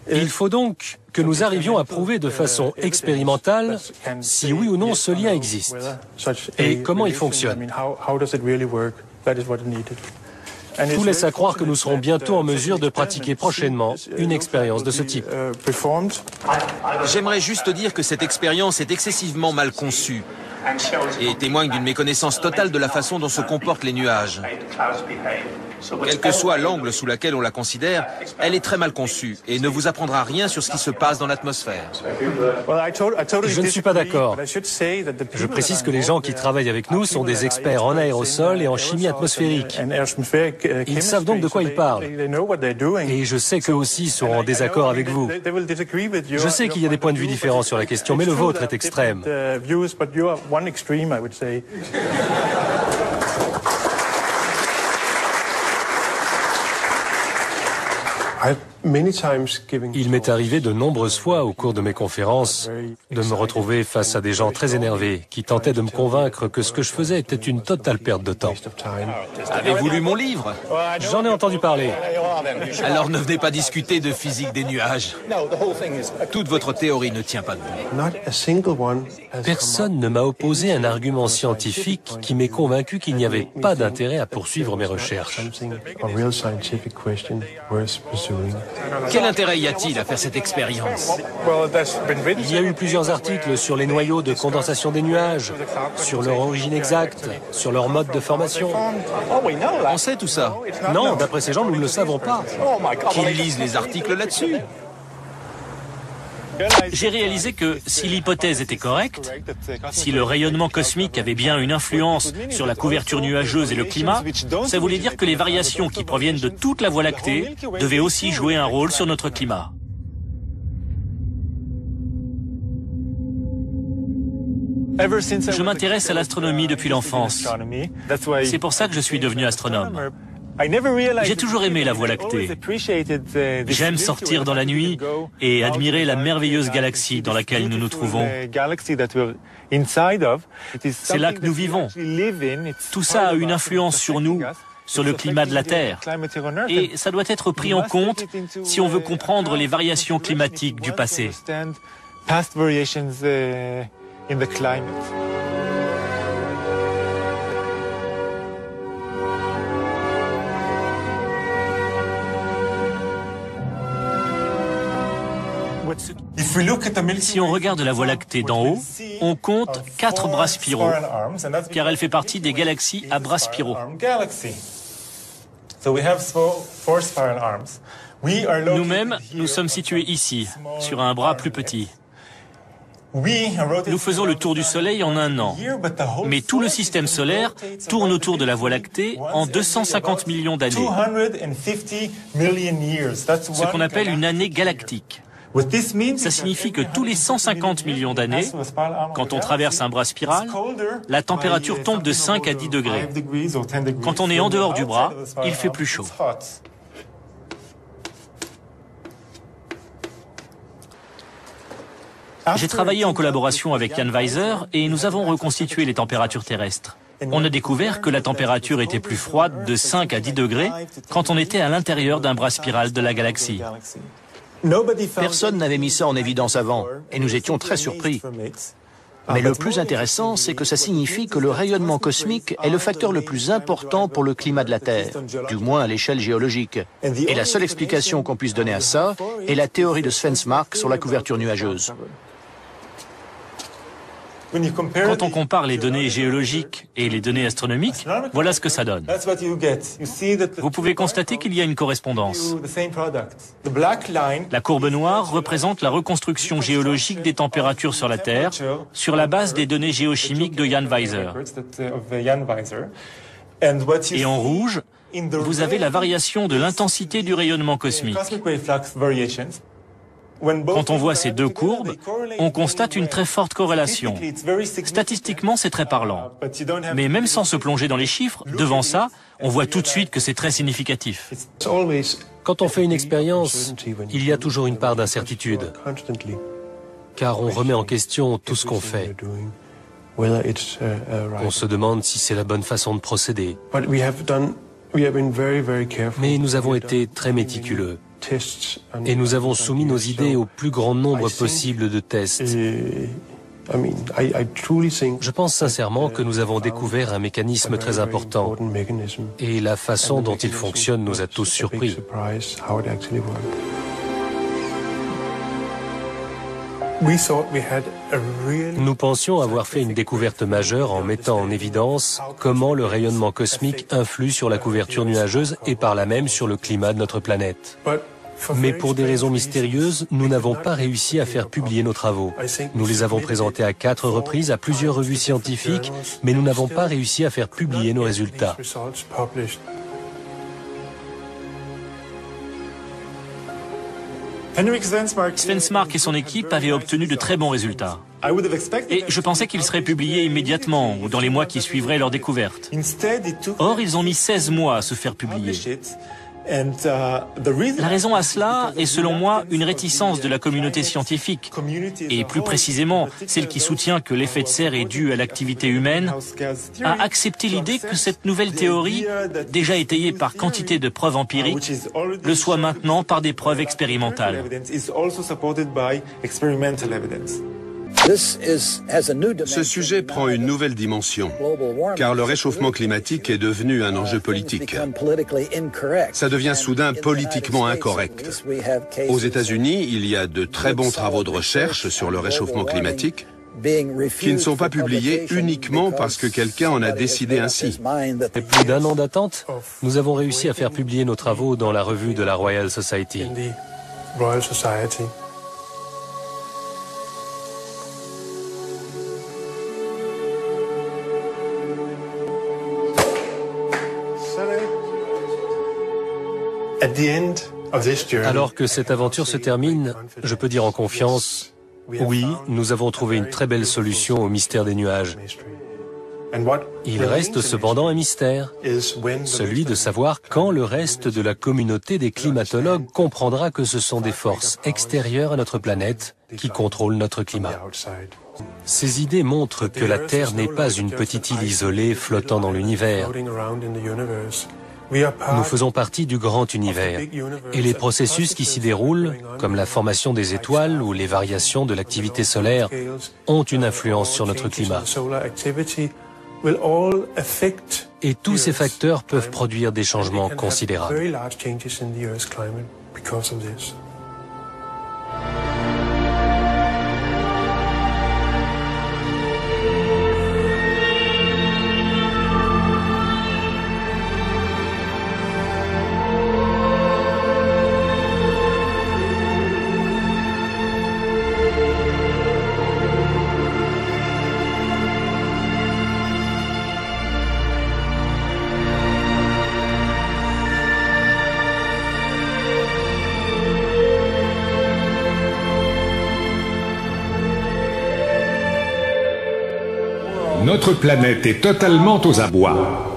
Il faut donc que nous arrivions à prouver de façon expérimentale si oui ou non ce lien existe et comment il fonctionne. Tout laisse à croire que nous serons bientôt en mesure de pratiquer prochainement une expérience de ce type.
J'aimerais juste dire que cette expérience est excessivement mal conçue et témoigne d'une méconnaissance totale de la façon dont se comportent les nuages. Quel que soit l'angle sous lequel on la considère, elle est très mal conçue et ne vous apprendra rien sur ce qui se passe dans l'atmosphère.
Je ne suis pas d'accord. Je précise que les gens qui travaillent avec nous sont des experts en aérosols et en chimie atmosphérique. Ils savent donc de quoi ils parlent. Et je sais qu'eux aussi seront en désaccord avec vous. Je sais qu'il y a des points de vue différents sur la question, mais le vôtre est extrême. Il m'est arrivé de nombreuses fois au cours de mes conférences de me retrouver face à des gens très énervés qui tentaient de me convaincre que ce que je faisais était une totale perte de temps.
Avez-vous lu mon livre?
J'en ai entendu parler.
Alors ne venez pas discuter de physique des nuages. Toute votre théorie ne tient pas debout.
Personne ne m'a opposé un argument scientifique qui m'ait convaincu qu'il n'y avait pas d'intérêt à poursuivre mes recherches.
Quel intérêt y a-t-il à faire cette expérience?
Il y a eu plusieurs articles sur les noyaux de condensation des nuages, sur leur origine exacte, sur leur mode de formation.
On sait tout ça?
Non, d'après ces gens, nous ne le savons pas.
Qu'ils lisent les articles là-dessus.
J'ai réalisé que si l'hypothèse était correcte, si le rayonnement cosmique avait bien une influence sur la couverture nuageuse et le climat, ça voulait dire que les variations qui proviennent de toute la Voie lactée devaient aussi jouer un rôle sur notre climat. Je m'intéresse à l'astronomie depuis l'enfance. C'est pour ça que je suis devenu astronome. J'ai toujours aimé la Voie lactée. J'aime sortir dans la nuit et admirer la merveilleuse galaxie dans laquelle nous nous trouvons. C'est là que nous vivons. Tout ça a une influence sur nous, sur le climat de la Terre. Et ça doit être pris en compte si on veut comprendre les variations climatiques du passé. Si on regarde la Voie lactée d'en haut, on compte 4 bras spiraux, car elle fait partie des galaxies à bras spiraux. Nous-mêmes, nous sommes situés ici, sur un bras plus petit. Nous faisons le tour du Soleil en 1 an, mais tout le système solaire tourne autour de la Voie lactée en 250 millions d'années, ce qu'on appelle une année galactique. Ça signifie que tous les 150 millions d'années, quand on traverse un bras spiral, la température tombe de 5 à 10 degrés. Quand on est en dehors du bras, il fait plus chaud. J'ai travaillé en collaboration avec Jan Weiser et nous avons reconstitué les températures terrestres. On a découvert que la température était plus froide de 5 à 10 degrés quand on était à l'intérieur d'un bras spiral de la galaxie.
Personne n'avait mis ça en évidence avant, et nous étions très surpris. Mais le plus intéressant, c'est que ça signifie que le rayonnement cosmique est le facteur le plus important pour le climat de la Terre, du moins à l'échelle géologique. Et la seule explication qu'on puisse donner à ça est la théorie de Svensmark sur la couverture nuageuse.
Quand on compare les données géologiques et les données astronomiques, voilà ce que ça donne. Vous pouvez constater qu'il y a une correspondance. La courbe noire représente la reconstruction géologique des températures sur la Terre sur la base des données géochimiques de Jan Weiser. Et en rouge, vous avez la variation de l'intensité du rayonnement cosmique. Quand on voit ces deux courbes, on constate une très forte corrélation. Statistiquement, c'est très parlant. Mais même sans se plonger dans les chiffres, devant ça, on voit tout de suite que c'est très significatif.
Quand on fait une expérience, il y a toujours une part d'incertitude, car on remet en question tout ce qu'on fait. On se demande si c'est la bonne façon de procéder. Mais nous avons été très méticuleux. Et nous avons soumis nos idées au plus grand nombre possible de tests. Je pense sincèrement que nous avons découvert un mécanisme très important. Et la façon dont il fonctionne nous a tous surpris. Nous pensions avoir fait une découverte majeure en mettant en évidence comment le rayonnement cosmique influe sur la couverture nuageuse et par là même sur le climat de notre planète. Mais pour des raisons mystérieuses, nous n'avons pas réussi à faire publier nos travaux. Nous les avons présentés à 4 reprises à plusieurs revues scientifiques, mais nous n'avons pas réussi à faire publier nos résultats.
Svensmark et son équipe avaient obtenu de très bons résultats. Et je pensais qu'ils seraient publiés immédiatement ou dans les mois qui suivraient leur découverte. Or, ils ont mis 16 mois à se faire publier. La raison à cela est selon moi une réticence de la communauté scientifique, et plus précisément celle qui soutient que l'effet de serre est dû à l'activité humaine, à accepter l'idée que cette nouvelle théorie, déjà étayée par quantité de preuves empiriques, le soit maintenant par des preuves expérimentales.
Ce sujet prend une nouvelle dimension, car le réchauffement climatique est devenu un enjeu politique. Ça devient soudain politiquement incorrect. Aux États-Unis, il y a de très bons travaux de recherche sur le réchauffement climatique qui ne sont pas publiés uniquement parce que quelqu'un en a décidé ainsi.
Après plus d'1 an d'attente, nous avons réussi à faire publier nos travaux dans la revue de la Royal Society. Alors que cette aventure se termine, je peux dire en confiance, oui, nous avons trouvé une très belle solution au mystère des nuages. Il reste cependant un mystère, celui de savoir quand le reste de la communauté des climatologues comprendra que ce sont des forces extérieures à notre planète qui contrôlent notre climat. Ces idées montrent que la Terre n'est pas une petite île isolée flottant dans l'univers. Nous faisons partie du grand univers, et les processus qui s'y déroulent, comme la formation des étoiles ou les variations de l'activité solaire, ont une influence sur notre climat. Et tous ces facteurs peuvent produire des changements considérables.
Notre planète est totalement aux abois.